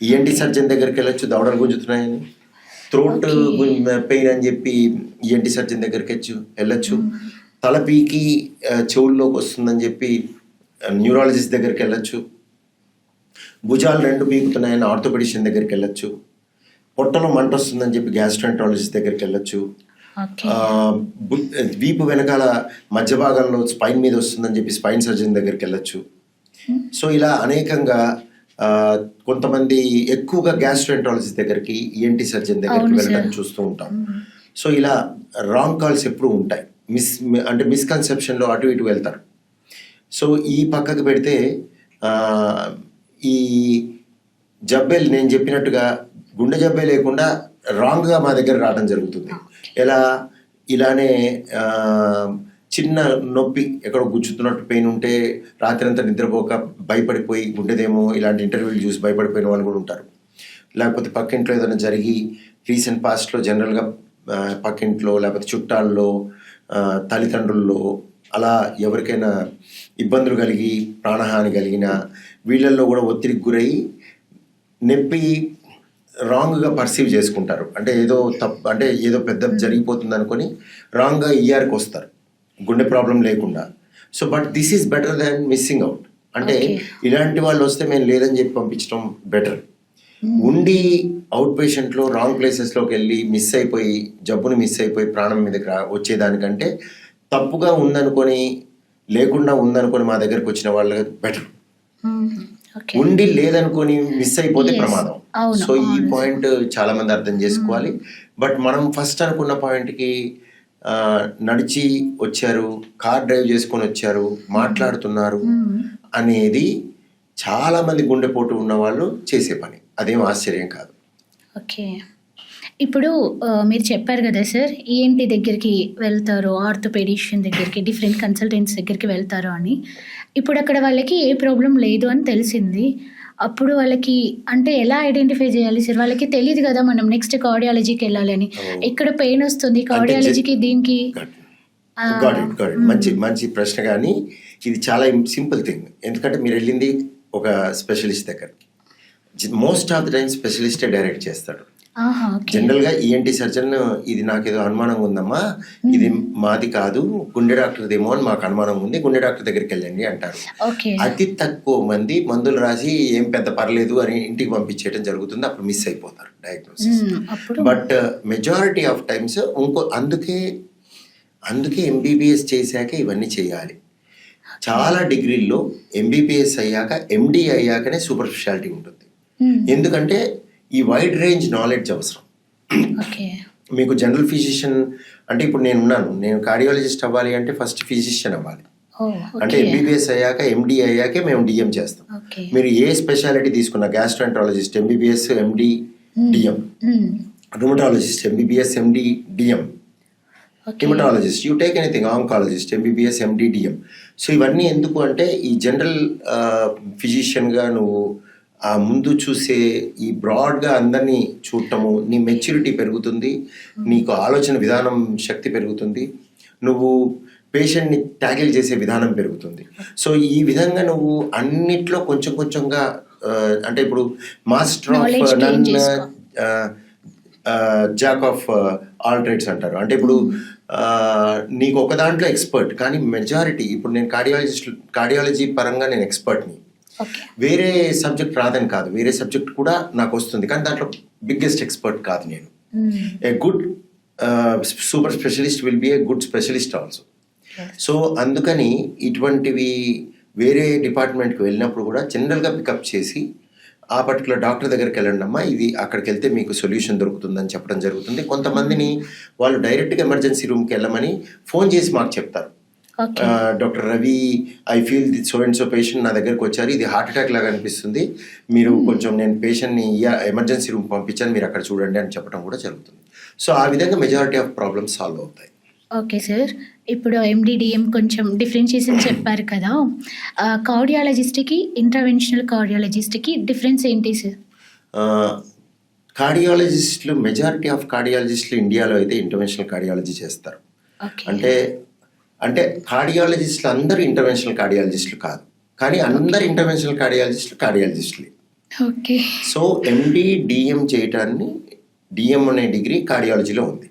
ఈఎన్టీ సర్జన్ దగ్గరికి వెళ్ళొచ్చు దవడలు గుంజుతున్నాయని, థ్రోట్ పెయిన్ అని చెప్పి ఈఎన్టీ సర్జన్ దగ్గరికి వెళ్ళొచ్చు, తల పీకి చెవుల్లోకి వస్తుందని చెప్పి న్యూరాలజిస్ట్ దగ్గరికి వెళ్ళొచ్చు, భుజాలు రెండు పీకుతున్నాయని ఆర్థోపెడిషియన్ దగ్గరికి వెళ్ళొచ్చు, పొట్టలో మంట వస్తుందని చెప్పి గ్యాస్ట్రాంట్రాలజిస్ట్ దగ్గరికి వెళ్ళొచ్చు, ఓకే. వీపు వెనకాల మధ్య భాగంలో స్పైన్ మీద వస్తుందని చెప్పి స్పైన్ సర్జన్ దగ్గరికి వెళ్ళొచ్చు. సో ఇలా అనేకంగా కొంతమంది ఎక్కువగా గ్యాస్ట్రాంట్రాలజిస్ట్ దగ్గరికి, ఈఎన్టీ సర్జన్ దగ్గరికి అవును వెళ్ళడం సార్. చూస్తూ ఉంటాం. సో ఇలా రాంగ్ కాల్స్ ఎప్పుడూ ఉంటాయి, అంటే మిస్కన్సెప్షన్లో అటు ఇటు వెళ్తారు. సో ఈ పక్కకు పెడితే ఈ జబ్బేలు నేను చెప్పినట్టుగా గుండె జబ్బే లేకుండా రాంగ్గా మా దగ్గర రావడం జరుగుతుంది. ఎలా? ఇలానే చిన్న నొప్పి, ఎక్కడో గుచ్చుతున్నట్టు పెయిన్ ఉంటే రాత్రి అంతా నిద్రపోక భయపడిపోయి గుండెదేమో ఇలాంటి ఇంటర్వ్యూలు చూసి భయపడిపోయిన వాళ్ళు కూడా ఉంటారు. లేకపోతే పక్కింట్లో ఏదైనా జరిగి రీసెంట్ పాస్ట్లో జనరల్గా పక్కింట్లో లేకపోతే చుట్టాల్లో, తల్లిదండ్రుల్లో అలా ఎవరికైనా ఇబ్బందులు కలిగి ప్రాణహాని కలిగిన వీళ్ళల్లో కూడా ఒత్తిడికి గురయ్యి నొప్పి రాంగ్గా పర్సీవ్ చేసుకుంటారు. అంటే ఏదో తప్పు, అంటే ఏదో పెద్ద జరిగిపోతుంది అనుకొని రాంగ్గా ఈఆర్కి వస్తారు గుండె ప్రాబ్లం లేకుండా. So but this is better than missing out. అంటే ఇలాంటి వాళ్ళు వస్తే మేము లేదని చెప్పి పంపించడం బెటర్. ఉండి అవుట్ పేషెంట్లో రాంగ్ ప్లేసెస్లోకి వెళ్ళి మిస్ అయిపోయి, జబ్బుని మిస్ అయిపోయి ప్రాణం మీదకి వచ్చేదానికంటే తప్పుగా ఉందనుకొని, లేకుండా ఉందనుకొని మా దగ్గరకు వచ్చిన వాళ్ళు బెటర్. ఉండి లేదనుకొని మిస్ అయిపోతే ప్రమాదం. సో ఈ పాయింట్ చాలా మంది అర్థం చేసుకోవాలి. బట్ మనం ఫస్ట్ అనుకున్న పాయింట్కి నడిచి వచ్చారు, కార్ డ్రైవ్ చేసుకొని వచ్చారు, మాట్లాడుతున్నారు అనేది చాలా మంది గుండెపోటు ఉన్న వాళ్ళు చేసే పని, అదేం ఆశ్చర్యం కాదు. ఓకే. ఇప్పుడు మీరు చెప్పారు కదా సార్, ఈఎన్టీ దగ్గరికి వెళ్తారు, ఆర్థోపెడిషియన్ దగ్గరికి, డిఫరెంట్ కన్సల్టెంట్స్ దగ్గరికి వెళ్తారు అని. ఇప్పుడు అక్కడ వాళ్ళకి ఏ ప్రాబ్లం లేదు అని తెలిసింది. అప్పుడు వాళ్ళకి అంటే ఎలా ఐడెంటిఫై చేయాలి సార్? వాళ్ళకి తెలియదు కదా మనం నెక్స్ట్ కార్డియాలజీకి వెళ్ళాలని. ఇక్కడ పెయిన్ వస్తుంది, కార్డియాలజీకి దీనికి. మంచి ప్రశ్న. కానీ ఇది చాలా సింపుల్ థింగ్. ఎందుకంటే మీరు వెళ్ళింది ఒక స్పెషలిస్ట్ దగ్గరికి. మోస్ట్ ఆఫ్ ద టైం స్పెషలిస్టే డైరెక్ట్ చేస్తాడు. జనరల్గా ఈఎన్టీ సర్జన్ ఇది నాకేదో అనుమానంగా ఉందమ్మా, ఇది మాది కాదు, గుండె డాక్టర్దేమో అని మాకు అనుమానం ఉంది, గుండె డాక్టర్ దగ్గరికి వెళ్ళండి అంటారు. అతి తక్కువ మంది మందులు రాసి ఏం పెద్ద పర్లేదు అని ఇంటికి పంపించేయడం జరుగుతుంది. అప్పుడు మిస్ అయిపోతారు diagnosis. But majority of times అందుకే ఎంబీబీఎస్ చేశాక ఇవన్నీ చేయాలి. చాలా డిగ్రీల్లో ఎంబీబీఎస్ అయ్యాక, ఎండి అయ్యాకనే సూపర్ స్పెషాలిటీ ఉంటుంది. ఎందుకంటే ఈ వైడ్ రేంజ్ నాలెడ్జ్ అవసరం. మీకు జనరల్ ఫిజిషియన్ అంటే ఇప్పుడు నేను కార్డియాలజిస్ట్ అవ్వాలి అంటే ఫస్ట్ ఫిజిషియన్ అవ్వాలి. అంటే ఎంబీబీఎస్ అయ్యాక, ఎండి అయ్యాకే మేము డిఎం చేస్తాం. మీరు ఏ స్పెషాలిటీ తీసుకున్నా, gastroenterologist MBBS, MD, DM, rheumatologist MBBS, MD, DM, Okay. Haematologist, you take anything, oncologist, MBBS, MD, DM. So ఇవన్నీ ఎందుకు అంటే ఈ జనరల్ ఫిజిషియన్గా నువ్వు ఆ ముందు చూసే ఈ బ్రాడ్గా అందరినీ చూడటము, నీ మెచ్యూరిటీ పెరుగుతుంది, నీకు ఆలోచన విధానం శక్తి పెరుగుతుంది, నువ్వు పేషెంట్ని ట్యాకిల్ చేసే విధానం పెరుగుతుంది. సో ఈ విధంగా నువ్వు అన్నిట్లో కొంచెం కొంచెంగా అంటే ఇప్పుడు మాస్టర్ ఆఫ్ Knowledge gain నన్ చేసుకో. జాక్ ఆఫ్ ఆల్ ట్రేడ్స్ అంటారు. అంటే ఇప్పుడు నీకు ఒక దాంట్లో ఎక్స్పర్ట్, కానీ మెజారిటీ ఇప్పుడు నేను కార్డియాలజీ పరంగా నేను ఎక్స్పర్ట్ని, ఓకే. వేరే సబ్జెక్ట్ రాదని కాదు, వేరే సబ్జెక్ట్ కూడా నాకు వస్తుంది, కానీ దాంట్లో బిగ్గెస్ట్ ఎక్స్పర్ట్ కాదు నేను. A good super specialist will be a good specialist also. So అందుకని ఇటువంటివి వేరే డిపార్ట్మెంట్కి వెళ్ళినప్పుడు కూడా జనరల్గా పికప్ చేసి ఆ పర్టికులర్ డాక్టర్ దగ్గరికి వెళ్ళండి అమ్మా, ఇది అక్కడికి వెళ్తే మీకు సొల్యూషన్ దొరుకుతుందని చెప్పడం జరుగుతుంది. కొంతమందిని వాళ్ళు డైరెక్ట్గా ఎమర్జెన్సీ రూమ్కి వెళ్ళమని ఫోన్ చేసి మాకు చెప్తారు, okay. Doctor Ravi, I feel the so and so patient నా దగ్గరకు వచ్చారు, ఇది హార్ట్ అటాక్ లాగా అనిపిస్తుంది, మీరు కొంచెం నేను పేషెంట్ని ఎమర్జెన్సీ రూమ్ పంపించాను, మీరు అక్కడ చూడండి అని చెప్పడం కూడా జరుగుతుంది. సో ఆ విధంగా మెజారిటీ ఆఫ్ ప్రాబ్లమ్స్ సాల్వ్ అవుతాయి. ఓకే సార్, ఇప్పుడు ఎండిడిఎం కొంచెం డిఫరెన్షియేషన్ చెప్పారు కదా, కార్డియాలజిస్ట్కి ఇంటర్వెన్షనల్ కార్డియాలజిస్ట్కి డిఫరెన్స్ ఏంటి సార్? కార్డియాలజిస్టులు, మెజారిటీ ఆఫ్ కార్డియాలజిస్టులు ఇండియాలో అయితే ఇంటర్వెన్షనల్ కార్డియాలజీ చేస్తారు. ఓకే. అంటే కార్డియాలజిస్టులు అందరూ ఇంటర్వెన్షనల్ కార్డియాలజిస్టులు కాదు, కానీ అందరు ఇంటర్వెన్షనల్ కార్డియాలజిస్టులే. ఓకే. సో ఎండి డిఎం చేయటాన్ని, డిఎం అనే డిగ్రీ కార్డియాలజీలో ఉంది.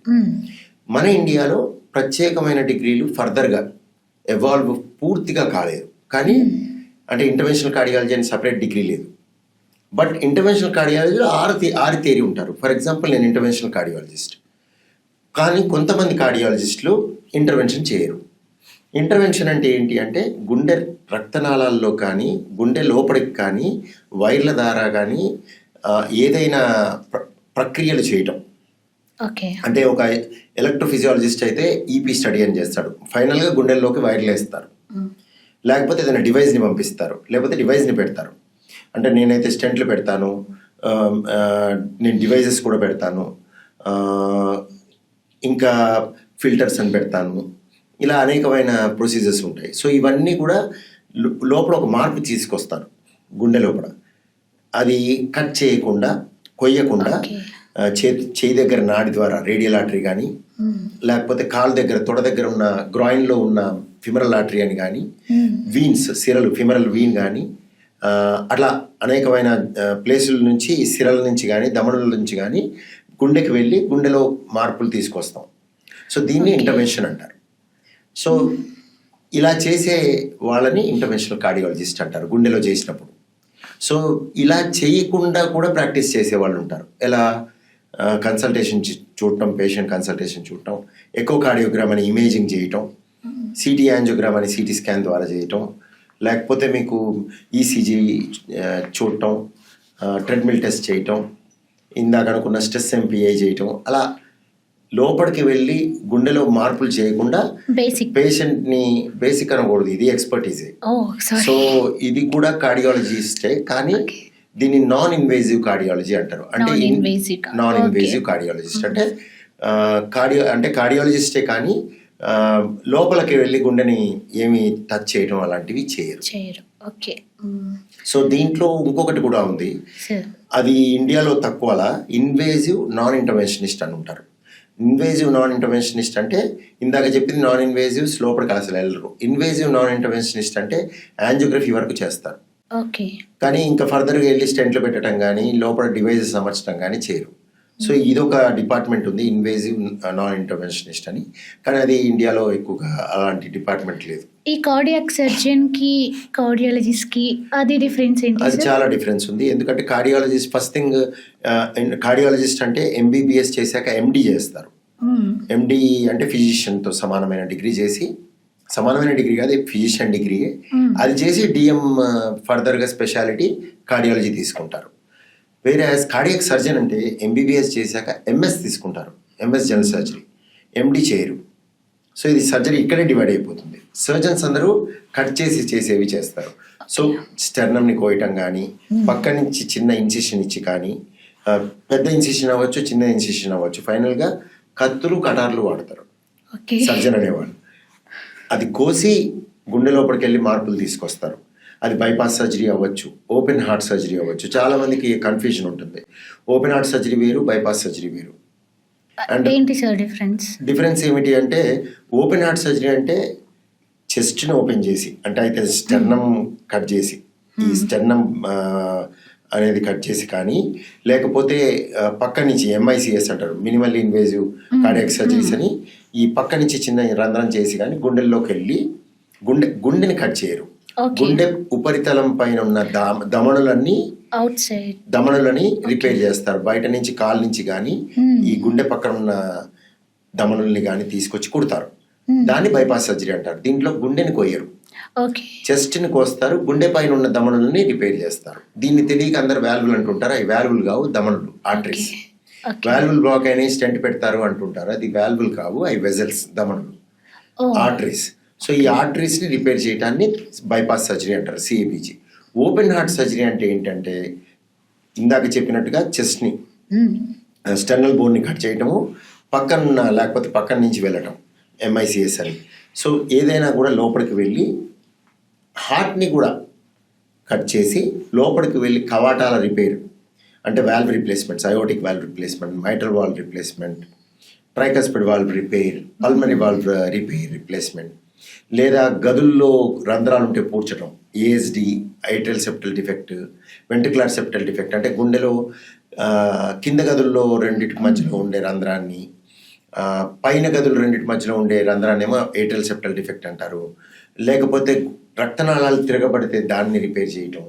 మన ఇండియాలో ప్రత్యేకమైన డిగ్రీలు ఫర్దర్గా ఎవాల్వ్ పూర్తిగా కాలేదు, కానీ అంటే ఇంటర్వెన్షనల్ కార్డియాలజీ అని సపరేట్ డిగ్రీ లేదు. బట్ ఇంటర్వెన్షనల్ కార్డియాలజీలో ఆరు థియరీ ఉంటారు. ఫర్ ఎగ్జాంపుల్ నేను ఇంటర్వెన్షనల్ కార్డియాలజిస్ట్, కానీ కొంతమంది కార్డియాలజిస్టులు ఇంటర్వెన్షన్ చేయరు. ఇంటర్వెన్షన్ అంటే ఏంటి అంటే గుండె రక్తనాళాల్లో కానీ గుండె లోపలికి కానీ వైర్ల ద్వారా కానీ ఏదైనా ప్రక్రియలు చేయటం. ఓకే. అంటే ఒక ఎలక్ట్రోఫిజియాలజిస్ట్ అయితే ఈపీ స్టడీ అని చేస్తాడు, ఫైనల్గా గుండెల్లోకి వైర్లు వేస్తారు, లేకపోతే ఏదైనా డివైస్ని పంపిస్తారు, లేకపోతే డివైస్ని పెడతారు. అంటే నేనైతే స్టెంట్లు పెడతాను, నేను డివైజెస్ కూడా పెడతాను, ఇంకా ఫిల్టర్స్ అని పెడతాను, ఇలా అనేకమైన ప్రొసీజర్స్ ఉంటాయి. సో ఇవన్నీ కూడా లోపల ఒక మార్పు తీసుకొస్తారు గుండె లోపల, అది కట్ చేయకుండా, కొయ్యకుండా, చేయి దగ్గర నాడి ద్వారా రేడియల్ ఆర్టరీ కానీ, లేకపోతే కాలు దగ్గర తొడ దగ్గర ఉన్న గ్రాయిన్లో ఉన్న ఫిమరల్ ఆర్టరీ అని కానీ, వీన్స్ సిరలు ఫిమరల్ వీన్ కానీ, అట్లా అనేకమైన ప్లేసుల నుంచి, సిరల నుంచి కానీ, దమనుల నుంచి కానీ గుండెకి వెళ్ళి గుండెలో మార్పులు తీసుకొస్తాం. సో దీన్ని ఇంటర్వెన్షన్ అంటారు. సో ఇలా చేసే వాళ్ళని ఇంటర్వెన్షనల్ కార్డియాలజిస్ట్ అంటారు గుండెలో చేసినప్పుడు. సో ఇలా చేయకుండా కూడా ప్రాక్టీస్ చేసే వాళ్ళు ఉంటారు. ఎలా? కన్సల్టేషన్ చూడటం, పేషెంట్ కన్సల్టేషన్ చూడటం, ఎకో కార్డియోగ్రామ్ అని ఇమేజింగ్ చేయటం, సిటీ యాంజియోగ్రామ్ అని సిటీ స్కాన్ ద్వారా చేయటం, లేకపోతే మీకు ఈసీజీ చూడటం, ట్రెడ్మిల్ టెస్ట్ చేయటం, ఇందాక అనుకున్న స్ట్రెస్ ఎంపీఐ చేయటం, అలా లోపలికి వెళ్ళి గుండెలో మార్పులు చేయకుండా పేషెంట్ని, బేసిక్ అనకూడదు, ఇది ఎక్స్పర్టీజే. సో ఇది కూడా కార్డియాలజిస్టే, కానీ దీన్ని నాన్ ఇన్వేజివ్ కార్డియాలజీ అంటారు. అంటే నాన్ ఇన్వేజివ్ కార్డియాలజిస్ట్ అంటే కార్డియాలజిస్టే, కానీ లోపలికి వెళ్ళి గుండెని ఏమి టచ్ చేయడం అలాంటివి చేయరు. సో దీంట్లో ఇంకొకటి కూడా ఉంది, అది ఇండియాలో తక్కువలా, ఇన్వేజివ్ నాన్ ఇంటర్వెన్షనిస్ట్ అని ఉంటారు. ఇన్వేజివ్ నాన్ ఇంటర్వెన్షనిస్ట్ అంటే ఇందాక చెప్పింది నాన్ ఇన్వేజివ్స్ లోపలికి అసలు వెళ్ళరు. ఇన్వేజివ్ నాన్ ఇంటర్వెన్షనిస్ట్ అంటే యాంజియోగ్రఫీ వరకు చేస్తారు, కానీ ఇంకా ఫర్దర్గా వెళ్ళి స్టెంట్లు పెట్టడం కానీ లోపల డివైజెస్ అమర్చడం కానీ చేయరు. సో ఇదొక డిపార్ట్మెంట్ ఉంది, ఇన్వేజివ్ నాన్ ఇంటర్వెన్షనిస్ట్ అని, కానీ అది ఇండియాలో ఎక్కువగా అలాంటి డిపార్ట్మెంట్ లేదు. ఈ కార్డియాక్ సర్జన్ కి కార్డియాలజిస్ట్ కి అది డిఫరెన్స్ ఏంటి? అది చాలా డిఫరెన్స్ ఉంది. ఎందుకంటే కార్డియాలజిస్ట్ ఫస్ట్ థింగ్, కార్డియాలజిస్ట్ అంటే ఎంబీబీఎస్ చేశాక ఎండి చేస్తారు. ఎండి అంటే ఫిజిషియన్తో సమానమైన డిగ్రీ చేసి, సమానమైన డిగ్రీ కాదు, ఫిజిషియన్ డిగ్రీయే, అది చేసి డిఎం ఫర్దర్గా స్పెషాలిటీ కార్డియాలజీ తీసుకుంటారు. వేరే కార్డియాక్ సర్జన్ అంటే ఎంబీబీఎస్ చేశాక ఎంఎస్ తీసుకుంటారు, ఎంఎస్ జనరల్ సర్జరీ, ఎండి చేయరు. సో ఇది సర్జరీ ఇక్కడే డివైడ్ అయిపోతుంది. సర్జన్స్ అందరూ కట్ చేసి చేసేవి చేస్తారు. సో స్టెర్నమ్ని కోయటం కానీ, పక్క నుంచి చిన్న ఇన్సిషన్ ఇచ్చి కానీ, పెద్ద ఇన్సిషన్ అవ్వచ్చు, చిన్న ఇన్సిషన్ అవ్వచ్చు, ఫైనల్గా కత్తులు కటార్లు వాడతారు. ఓకే. సర్జన్ అనేవాళ్ళు. అది కోసి గుండె లోపలికి వెళ్ళి మార్పులు తీసుకొస్తారు. అది బైపాస్ సర్జరీ అవ్వచ్చు, ఓపెన్ హార్ట్ సర్జరీ అవ్వచ్చు. చాలా మందికి కన్ఫ్యూజన్ ఉంటుంది. ఓపెన్ హార్ట్ సర్జరీ వేరు, బైపాస్ సర్జరీ వేరు. అండ్ ఏంటి సార్ డిఫరెన్స్ ఏమిటి అంటే, ఓపెన్ హార్ట్ సర్జరీ అంటే చెస్ట్ని ఓపెన్ చేసి, అంటే అయితే స్టెర్నం కట్ చేసి, ఈ స్టెర్నం అనేది కట్ చేసి కానీ, లేకపోతే పక్క నుంచి MICS అంటారు, మినిమల్ ఇన్వేజివ్ కార్డియాక్ సర్జరీస్ అని, ఈ పక్క నుంచి చిన్న రంధ్రం చేసి కానీ గుండెల్లోకి వెళ్ళి గుండెని కట్ చేయరు. గుండె ఉపరితలం పైన ఉన్న దమనులన్నీ అవుట్ సైడ్ దమనులని రిపేర్ చేస్తారు. బయట నుంచి కాలు నుంచి కానీ ఈ గుండె పక్కన ఉన్న దమనుల్ని కానీ తీసుకొచ్చి కుడతారు. దాన్ని బైపాస్ సర్జరీ అంటారు. దీంట్లో గుండెని కోయరు, చెస్ట్ ని కోస్తారు, గుండె పైన ఉన్న దమనులని రిపేర్ చేస్తారు. దీన్ని తెలియక అందరు వాల్వుల్ అంటుంటారు. అవి వాల్వుల్ కావు, దమనులు, ఆర్టరీస్. వాల్వుల్ బ్లాక్ అయినా స్టెంట్ పెడతారు అంటుంటారు. అది వాల్వుల్ కావు, అవి వెజల్స్, దమనులు, ఆర్టరీస్. సో ఈ ఆర్టరీస్ ని రిపేర్ చేయడాన్ని బైపాస్ సర్జరీ అంటారు, CABG. ఓపెన్ హార్ట్ సర్జరీ అంటే ఏంటంటే, ఇందాక చెప్పినట్టుగా చెస్ట్ ని స్టెర్నల్ బోన్ ని కట్ చేయటము, పక్కన లేకపోతే పక్కన నుంచి వెళ్ళటం, MICS అని. సో ఏదైనా కూడా లోపలికి వెళ్ళి హార్ట్ని కూడా కట్ చేసి లోపలికి వెళ్ళి కవాటాల రిపేర్, అంటే valve replacements, aortic valve replacement, mitral valve replacement, tricuspid valve repair, pulmonary valve replacement, లేదా గదుల్లో రంధ్రాలు ఉంటే పూడ్చడం, ASD, atrial septal defect, ventricular septal defect, అంటే గుండెలో కింద గదుల్లో రెండింటి మధ్యలో ఉండే రంధ్రాన్ని, పైన గదులు రెండింటి మధ్యలో ఉండే రంధ్రాన్ని ఏమో ఏట్రల్ సెప్టల్ డిఫెక్ట్ అంటారు. లేకపోతే రక్తనాళాలు తిరగబడితే దాన్ని రిపేర్ చేయటం,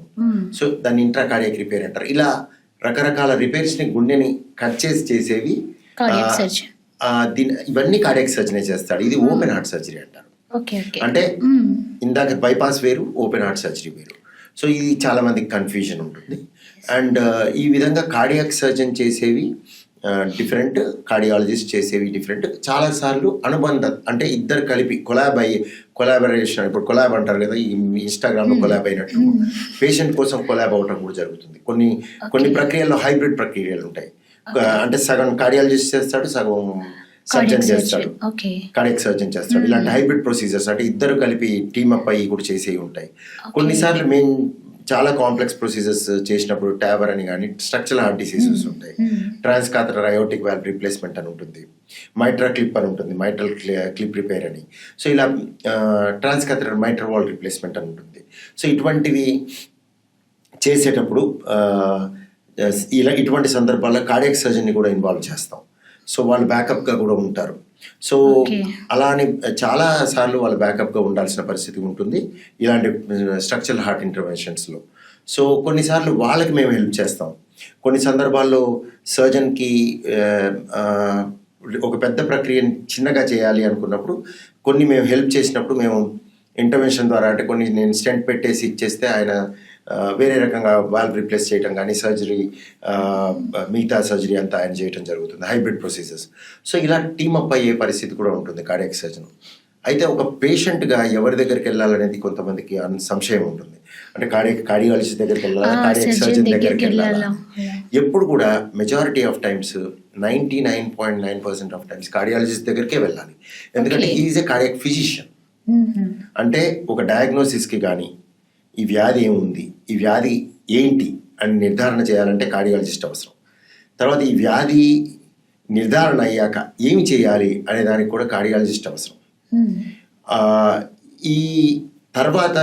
సో దాన్ని ఇంట్రాకార్డియాక్ రిపేర్ అంటారు. ఇలా రకరకాల రిపేర్స్ని గుండెని కట్ చేసి చేసేవి ఇవన్నీ కార్డియాక్ సర్జరీ చేస్తాడు. ఇది ఓపెన్ హార్ట్ సర్జరీ అంటారు. అంటే ఇందాక బైపాస్ వేరు, ఓపెన్ హార్ట్ సర్జరీ వేరు. సో ఇది చాలా మందికి కన్ఫ్యూజన్ ఉంటుంది. అండ్ ఈ విధంగా కార్డియాక్ సర్జన్ చేసేవి డిఫరెంట్, కార్డియాలజిస్ట్ చేసేవి డిఫరెంట్. చాలాసార్లు అనుబంధ, అంటే ఇద్దరు కలిపి కొలాబరేషన్, ఇప్పుడు కొలాబ్ అంటారు కదా, ఈ ఇన్స్టాగ్రామ్లో కొలాబ్ అయినట్టు పేషెంట్ కోసం కొలాబ్ అవ్వటం కూడా జరుగుతుంది. కొన్ని ప్రక్రియల్లో హైబ్రిడ్ ప్రక్రియలు ఉంటాయి. అంటే సగం కార్డియాలజిస్ట్ చేస్తాడు, సగం సర్జన్ చేస్తాడు, కార్డియాక్ సర్జన్ చేస్తాడు. ఇలాంటి హైబ్రిడ్ ప్రొసీజర్స్, అంటే ఇద్దరు కలిపి టీమ్ అప్ అయ్యి కూడా చేసేవి ఉంటాయి. కొన్నిసార్లు మేము చాలా కాంప్లెక్స్ ప్రొసీజర్స్ చేసినప్పుడు ట్యాబర్ అని కానీ, స్ట్రక్చరల్ హార్ట్ డిసీజెస్ ఉంటాయి, ట్రాన్స్ కాథరల్ అయోటిక్ వాల్వ్ రిప్లేస్మెంట్ అని ఉంటుంది, మైట్రా క్లిప్ అని ఉంటుంది, మైట్రల్ క్లిప్ రిపేర్ అని. సో ఇలా ట్రాన్స్ కాథరల్ మైట్రల్ వాల్వ్ రిప్లేస్మెంట్ అని ఉంటుంది. సో ఇటువంటివి చేసేటప్పుడు ఇటువంటి సందర్భాల్లో కార్డియాక్ సర్జన్ని కూడా ఇన్వాల్వ్ చేస్తాం. సో వాళ్ళు బ్యాకప్గా కూడా ఉంటారు. సో అలా అని చాలా సార్లు వాళ్ళు బ్యాకప్గా ఉండాల్సిన పరిస్థితి ఉంటుంది ఇలాంటి స్ట్రక్చరల్ హార్ట్ ఇంటర్వెన్షన్స్లో. సో కొన్నిసార్లు వాళ్ళకి మేము హెల్ప్ చేస్తాం. కొన్ని సందర్భాల్లో సర్జన్కి ఒక పెద్ద ప్రక్రియని చిన్నగా చేయాలి అనుకున్నప్పుడు కొన్ని మేము హెల్ప్ చేసినప్పుడు మేము ఇంటర్వెన్షన్ ద్వారా, అంటే కొన్ని నేను స్టెంట్ పెట్టేసి ఇచ్చేస్తే ఆయన వేరే రకంగా వాల్వ్ రిప్లేస్ చేయడం కానీ, సర్జరీ మిగతా సర్జరీ అంతా ఆయన చేయడం జరుగుతుంది, హైబ్రిడ్ ప్రొసీజర్స్. సో ఇలా టీమ్ అప్ అయ్యే పరిస్థితి కూడా ఉంటుంది కార్డియాక్ సర్జన్. అయితే ఒక పేషెంట్గా ఎవరి దగ్గరికి వెళ్ళాలనేది కొంతమందికి సంశయం ఉంటుంది. అంటే కార్డియాలజిస్ట్ దగ్గరికి వెళ్ళాలా, కార్డియాక్ సర్జన్ దగ్గరికి వెళ్ళాలా? ఎప్పుడు కూడా majority of times 99.9% of times cardiologist దగ్గరికే వెళ్ళాలి. ఎందుకంటే ఈజ్ ఏ కార్డియాక్ ఫిజిషియన్. అంటే ఒక డయాగ్నోసిస్కి కానీ, ఈ వ్యాధి ఏముంది, ఈ వ్యాధి ఏంటి అని నిర్ధారణ చేయాలంటే కార్డియాలజిస్ట్ అవసరం. తర్వాత ఈ వ్యాధి నిర్ధారణ అయ్యాక ఏమి చేయాలి అనే దానికి కూడా కార్డియాలజిస్ట్ అవసరం. ఈ తర్వాత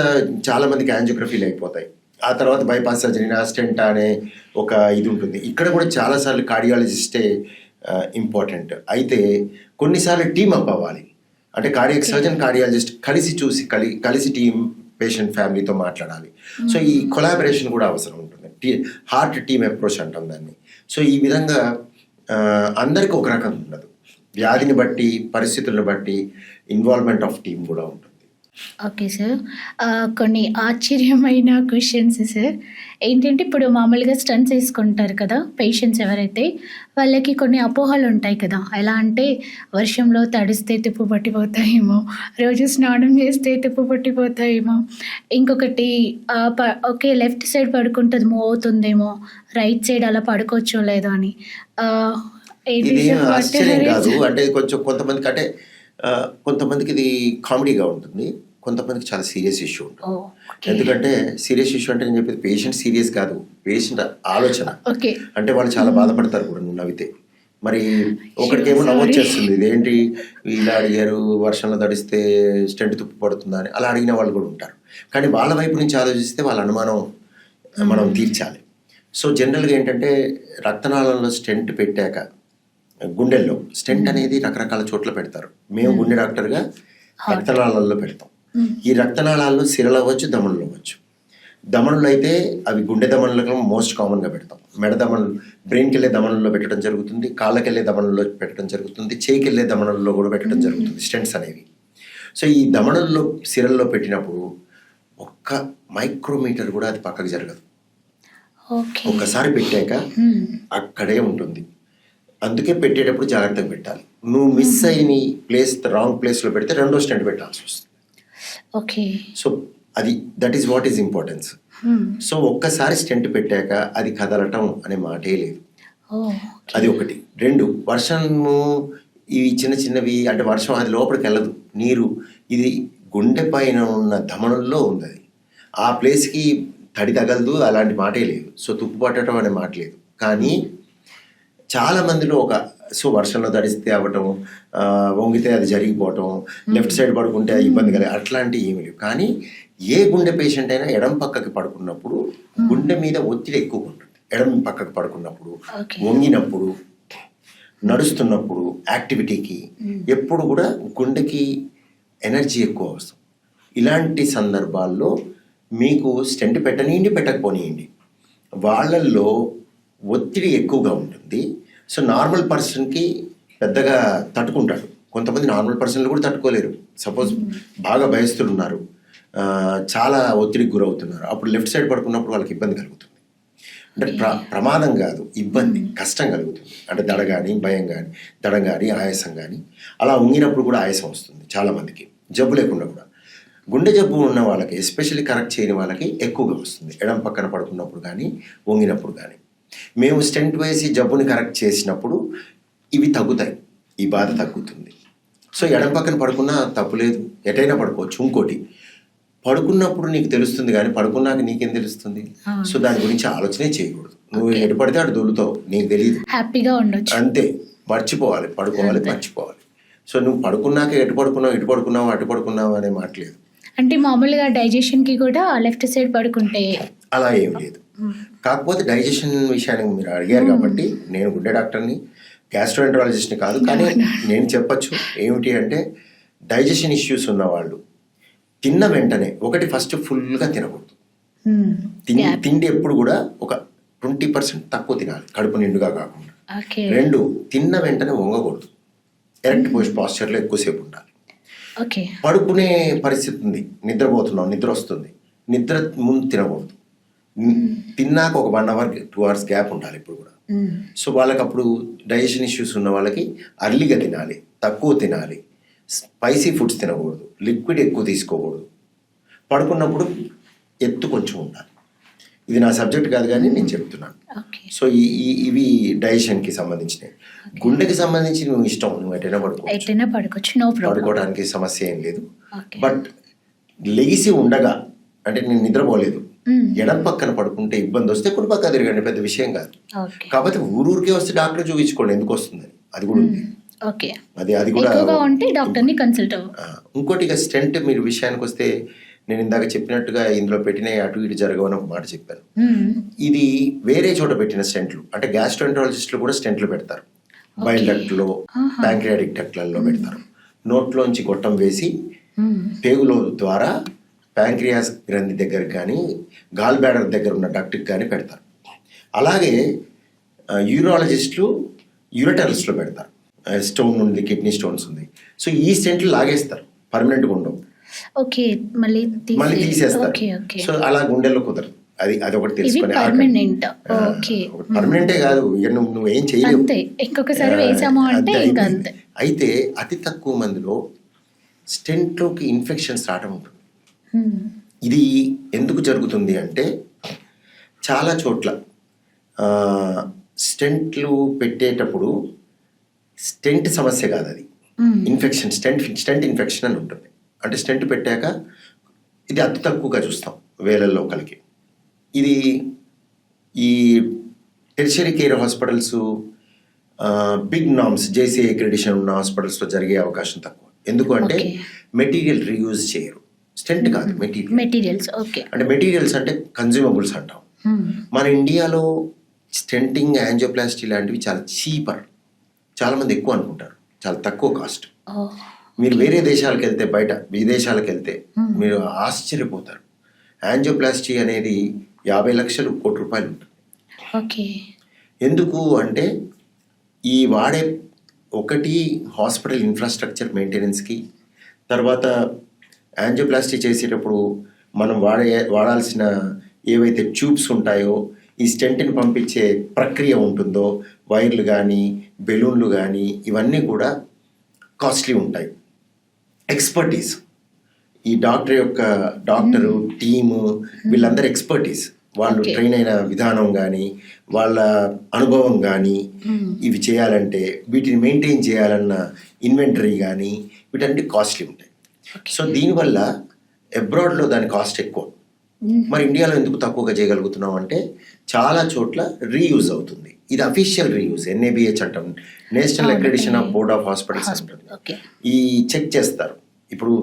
చాలామందికి యాంజియోగ్రఫీలు అయిపోతాయి. ఆ తర్వాత బైపాస్ సర్జరీ, స్టెంట్ అనే ఒక ఇది ఉంటుంది. ఇక్కడ కూడా చాలాసార్లు కార్డియాలజిస్టే ఇంపార్టెంట్. అయితే కొన్నిసార్లు టీమ్ అప్ అవ్వాలి. అంటే కార్డియాక్ సర్జన్, కార్డియాలజిస్ట్ కలిసి చూసి కలిసి టీం పేషెంట్ ఫ్యామిలీతో మాట్లాడాలి. సో ఈ కొలాబరేషన్ కూడా అవసరం ఉంటుంది. హార్ట్ టీమ్ అప్రోచ్ అంటాం దాన్ని. సో ఈ విధంగా అందరికీ ఒక రకం ఉండదు. వ్యాధిని బట్టి, పరిస్థితులను బట్టి ఇన్వాల్వ్మెంట్ ఆఫ్ టీమ్ కూడా ఉంటుంది. Okay sir. కొన్ని ఆశ్చర్యమైన క్వశ్చన్స్ సార్. ఏంటంటే ఇప్పుడు మామూలుగా స్టంట్స్ వేసుకుంటారు కదా పేషెంట్స్ ఎవరైతే, వాళ్ళకి కొన్ని అపోహలు ఉంటాయి కదా. ఎలా అంటే వర్షంలో తడిస్తే తుప్పు పట్టిపోతాయేమో, రోజు స్నానం చేస్తే తుప్పు పట్టిపోతాయేమో, ఇంకొకటి ఓకే లెఫ్ట్ సైడ్ పడుకుంటుంది మూవ్ అవుతుందేమో, రైట్ సైడ్ అలా పడుకోవచ్చో లేదో అని. ఇది ఆశ్చర్యం కాదు. అంటే కొంతమందికి అంటే కొంతమందికి ఇది కామెడీగా ఉంటుంది, కొంతమందికి చాలా సీరియస్ ఇష్యూ ఉంటుంది. ఓకే. ఎందుకంటే సీరియస్ ఇష్యూ అంటే నేను చెప్పేది పేషెంట్ సీరియస్ కాదు, పేషెంట్ ఆలోచన. ఓకే. అంటే వాళ్ళు చాలా బాధపడతారు కూడా నువ్వు నవ్వితే. మరి ఒకరికేమో sorry. నవ్వొచ్చేస్తుంది, ఇదేంటి ఇలా అడిగారు, వర్షంలో తడిస్తే స్టెంట్ తుప్పు పడుతుందా అని అలా అడిగిన వాళ్ళు కూడా ఉంటారు. కానీ వాళ్ళ వైపు నుంచి ఆలోచిస్తే వాళ్ళ అనుమానం మనం తీర్చాలి. సో జనరల్గా ఏంటంటే రక్తనాళంలో స్టెంట్ పెట్టాక గుండెల్లో స్టెంట్ అనేది రకరకాల చోట్ల పెడతారు. మేము గుండె డాక్టర్గా రక్తనాళాల్లో పెడతాం. ఈ రక్తనాళాల్లో సిరలు అవ్వచ్చు, దమనులు అవ్వచ్చు. దమనులు అయితే అవి గుండె దమనులకు మోస్ట్ కామన్గా పెడతాం. మెడ దమనులు బ్రెయిన్కి వెళ్ళే దమనుల్లో పెట్టడం జరుగుతుంది, కాళ్ళకి వెళ్ళే దమనుల్లో పెట్టడం జరుగుతుంది, చేయికి వెళ్ళే దమనుల్లో కూడా పెట్టడం జరుగుతుంది స్టెంట్స్ అనేవి. సో ఈ దమనుల్లో సిరల్లో పెట్టినప్పుడు ఒక్క మైక్రోమీటర్ కూడా అది పక్కకు జరగదు. ఓకే. ఒక్కసారి పెట్టాక అక్కడే ఉంటుంది. అందుకే పెట్టేటప్పుడు జాగ్రత్తగా పెట్టాలి. నువ్వు మిస్ అయిన ప్లేస్ రాంగ్ ప్లేస్లో పెడితే రెండో స్టెంట్ పెట్టాల్సి వస్తుంది. ఓకే. సో అది that is what is importance. So ఒక్కసారి స్టెంట్ పెట్టాక అది కదలటం అనే మాటే లేదు. అది ఒకటి. రెండు, వర్షము ఇవి చిన్న చిన్నవి అంటే వర్షం అది లోపలికి వెళ్ళదు, నీరు ఇది గుండె పైన ఉన్న ధమనుల్లో ఉంది. అది ఆ ప్లేస్కి తడి తగలదు, అలాంటి మాటే లేదు. సో తుప్పు పట్టడం అనే మాట లేదు. కానీ చాలా మందిలో సో వర్షంలో తడిస్తే అవ్వటం, వంగితే అది జరిగిపోవటం, లెఫ్ట్ సైడ్ పడుకుంటే ఇబ్బంది కలిగి అట్లాంటివి ఏమి లేవు. కానీ ఏ గుండె పేషెంట్ అయినా ఎడం పక్కకి పడుకున్నప్పుడు గుండె మీద ఒత్తిడి ఎక్కువ ఉంటుంది. ఎడం పక్కకి పడుకున్నప్పుడు, వంగినప్పుడు, నడుస్తున్నప్పుడు, యాక్టివిటీకి ఎప్పుడు కూడా గుండెకి ఎనర్జీ ఎక్కువ అవసరం. ఇలాంటి సందర్భాల్లో మీకు స్టెంట్ పెట్టనియండి, పెట్టకపోనియండి, వాళ్ళల్లో ఒత్తిడి ఎక్కువగా ఉంటుంది. సో నార్మల్ పర్సన్కి పెద్దగా తట్టుకుంటాడు. కొంతమంది నార్మల్ పర్సన్లు కూడా తట్టుకోలేరు. సపోజ్ బాగా భయస్తులు ఉన్నారు, చాలా ఒత్తిడికి గురవుతున్నారు, అప్పుడు లెఫ్ట్ సైడ్ పడుకున్నప్పుడు వాళ్ళకి ఇబ్బంది కలుగుతుంది. అంటే ప్రమాదం కాదు, ఇబ్బంది, కష్టం కలుగుతుంది. అంటే దడ కానీ, భయం కానీ, దడం కానీ, ఆయాసం కానీ. అలా ఉంగినప్పుడు కూడా ఆయాసం వస్తుంది చాలామందికి, జబ్బు లేకుండా కూడా. గుండె జబ్బు ఉన్న వాళ్ళకి, ఎస్పెషల్లీ కరెక్ట్ చేయని వాళ్ళకి ఎక్కువగా వస్తుంది, ఎడం పక్కన పడుకున్నప్పుడు కానీ, వంగినప్పుడు కానీ. మేము స్టెంట్ వేసి జబ్బుని కరెక్ట్ చేసినప్పుడు ఇవి తగ్గుతాయి, ఈ బాధ తగ్గుతుంది. సో ఎడం పక్కన పడుకున్నా తప్పులేదు, ఎటైనా పడుకోవచ్చు. ఇంకోటి, పడుకున్నప్పుడు నీకు తెలుస్తుంది కానీ పడుకున్నాక నీకేం తెలుస్తుంది? సో దాని గురించి ఆలోచనే చేయకూడదు. నువ్వు ఎటు పడితే అటు దొరుకుతావు, నీకు తెలియదు, హ్యాపీగా ఉండొచ్చు అంతే. మర్చిపోవాలి, పడుకోవాలి, మర్చిపోవాలి. సో నువ్వు పడుకున్నాక ఎటు పడుకున్నావు, ఇటు పడుకున్నావు, అటు పడుకున్నావు అనే మాట లేదు. అంటే మామూలుగా డైజెషన్కి కూడా లెఫ్ట్ సైడ్ పడుకుంటే అలా ఏం లేదు. కాకపోతే డైజెషన్ విషయానికి మీరు అడిగారు కాబట్టి నేను గుండె డాక్టర్ని, గ్యాస్ట్రోఎంటరాలజిస్ట్ని కాదు. కానీ నేను చెప్పచ్చు ఏమిటి అంటే, డైజెషన్ ఇష్యూస్ ఉన్నవాళ్ళు తిన్న వెంటనే ఫస్ట్ ఫుల్గా తినకూడదు. తిండి ఎప్పుడు కూడా ఒక 20% తక్కువ తినాలి, కడుపు నిండుగా కాకుండా. రెండు, తిన్న వెంటనే వంగకూడదు, ఎరెక్ట్ పాస్చర్లో ఎక్కువసేపు ఉండాలి. పడుకునే పరిస్థితి ఉంది, నిద్రపోతున్నాం, నిద్ర వస్తుంది, నిద్ర ముందు తినకూడదు. తిన్నాక ఒక 1 hour 2 hours గ్యాప్ ఉండాలి ఇప్పుడు కూడా. సో వాళ్ళకి అప్పుడు డైజెషన్ ఇష్యూస్ ఉన్న వాళ్ళకి అర్లీగా తినాలి, తక్కువ తినాలి, స్పైసీ ఫుడ్స్ తినకూడదు, లిక్విడ్ ఎక్కువ తీసుకోకూడదు, పడుకున్నప్పుడు ఎత్తు కొంచెం ఉండాలి. ఇది నా సబ్జెక్ట్ కాదు కానీ నేను చెప్తున్నాను. సో ఇవి డైజెషన్కి సంబంధించినవి. గుండెకి సంబంధించి నువ్వు ఇష్టం, నువ్వు ఎటైనా పడుకోవచ్చు, పడుకోవడానికి సమస్య ఏం లేదు. బట్ లెగిసి ఉండగా, అంటే నేను నిద్రపోలేదు, ఎడం పక్కన పడుకుంటే ఇబ్బంది వస్తే కుడి పక్క తిరగండి, పెద్ద విషయం కాదు. కాకపోతే ఊరూరికే వస్తే డాక్టర్ చూపించుకోండి, ఎందుకు వస్తుందని, అది కూడా ఉంది. అది కూడా డాక్టర్ని కన్సల్ట్. ఇంకోటి, ఇక స్టెంట్ మీరు విషయానికి వస్తే, నేను ఇందాక చెప్పినట్టుగా ఇందులో పెట్టిన అటు ఇటు జరగవని ఒక మాట చెప్పాను. ఇది వేరే చోట పెట్టిన స్టెంట్లు, అంటే గ్యాస్ట్రోఎంటరాలజిస్టులు కూడా స్టెంట్లు పెడతారు. బైల్ డక్ట్లో, ప్యాంక్రియాటిక్ డక్ట్లలో పెడతారు. నోట్లోంచి గొట్టం వేసి పేగులో ద్వారా ప్యాంక్రియాస్ గ్రంథి దగ్గర కానీ, గాల్ బ్లాడర్ దగ్గర ఉన్న డక్ట్కి కానీ పెడతారు. అలాగే యూరాలజిస్టులు యూరటరల్స్లో పెడతారు. స్టోన్ ఉంది, కిడ్నీ స్టోన్స్ ఉంది. సో ఈ స్టెంట్లు లాగేస్తారు, పర్మనెంట్గా ఉండవు, మళ్ళీ తీసేస్తారు. సో అలా గుండెల్లో కుదరదు. అదొకటి తెలుసుకొని, పర్మనెంటే కాదు, నువ్వేం చేయలేవు. అయితే అతి తక్కువ మందిలో స్టెంట్లోకి ఇన్ఫెక్షన్స్ రావడం ఉంటుంది. ఇది ఎందుకు జరుగుతుంది అంటే, చాలా చోట్ల స్టెంట్లు పెట్టేటప్పుడు స్టెంట్ సమస్య కాదు, అది ఇన్ఫెక్షన్, స్టెంట్ ఇన్ఫెక్షన్ అని ఉంటుంది. అంటే స్టెంట్ పెట్టాక ఇది అతి తక్కువగా చూస్తాం వేలల్లో ఒకరికి. ఇది ఈ tertiary care hospitals, big names JC accreditation ఉన్న హాస్పిటల్స్లో జరిగే అవకాశం తక్కువ. ఎందుకు అంటే మెటీరియల్ రీయూజ్ చేయరు. స్టెంట్ కాదు, మెటీరియల్స్. ఓకే, అంటే మెటీరియల్స్ అంటే కన్జ్యూమబుల్స్ అంటాం. మన ఇండియాలో స్టెంటింగ్, యాంజియోప్లాస్టీ లాంటివి చాలా చీపర్. చాలామంది ఎక్కువ అనుకుంటారు, చాలా తక్కువ కాస్ట్. మీరు వేరే దేశాలకు వెళ్తే, బయట విదేశాలకు వెళ్తే మీరు ఆశ్చర్యపోతారు. యాంజియోప్లాస్టీ అనేది 50 లక్షలు, ₹1 కోటి ఉంటుంది. ఓకే, ఎందుకు అంటే ఈ వాడే ఒకటి హాస్పిటల్ ఇన్ఫ్రాస్ట్రక్చర్ మెయింటెనెన్స్కి, తర్వాత యాంజియోప్లాస్టీ చేసేటప్పుడు మనం వాడాల్సిన ఏవైతే ట్యూబ్స్ ఉంటాయో, ఈ స్టెంట్ని పంపించే ప్రక్రియ ఉంటుందో, వైర్లు కానీ బెలూన్లు కానీ ఇవన్నీ కూడా కాస్ట్లీ ఉంటాయి. ఎక్స్పర్టీస్, ఈ డాక్టరు టీము వీళ్ళందరూ ఎక్స్పర్టీస్. వాళ్ళు ట్రైన్ అయిన విధానం కానీ వాళ్ళ అనుభవం కానీ ఇవి చేయాలంటే, వీటిని మెయింటైన్ చేయాలన్న ఇన్వెంటరీ కానీ వీటన్ని కాస్ట్లీ ఉంటాయి. సో దీనివల్ల అబ్రాడ్లో దాని కాస్ట్ ఎక్కువ. మరి ఇండియాలో ఎందుకు తక్కువగా చేయగలుగుతున్నాం అంటే చాలా చోట్ల రీయూజ్ అవుతుంది. ఇది అఫీషియల్ రీయూజ్, NABH అంటాం, national accreditation of board of hospitals అంటుంది. ఈ చెక్ చేస్తారు. ఇప్పుడు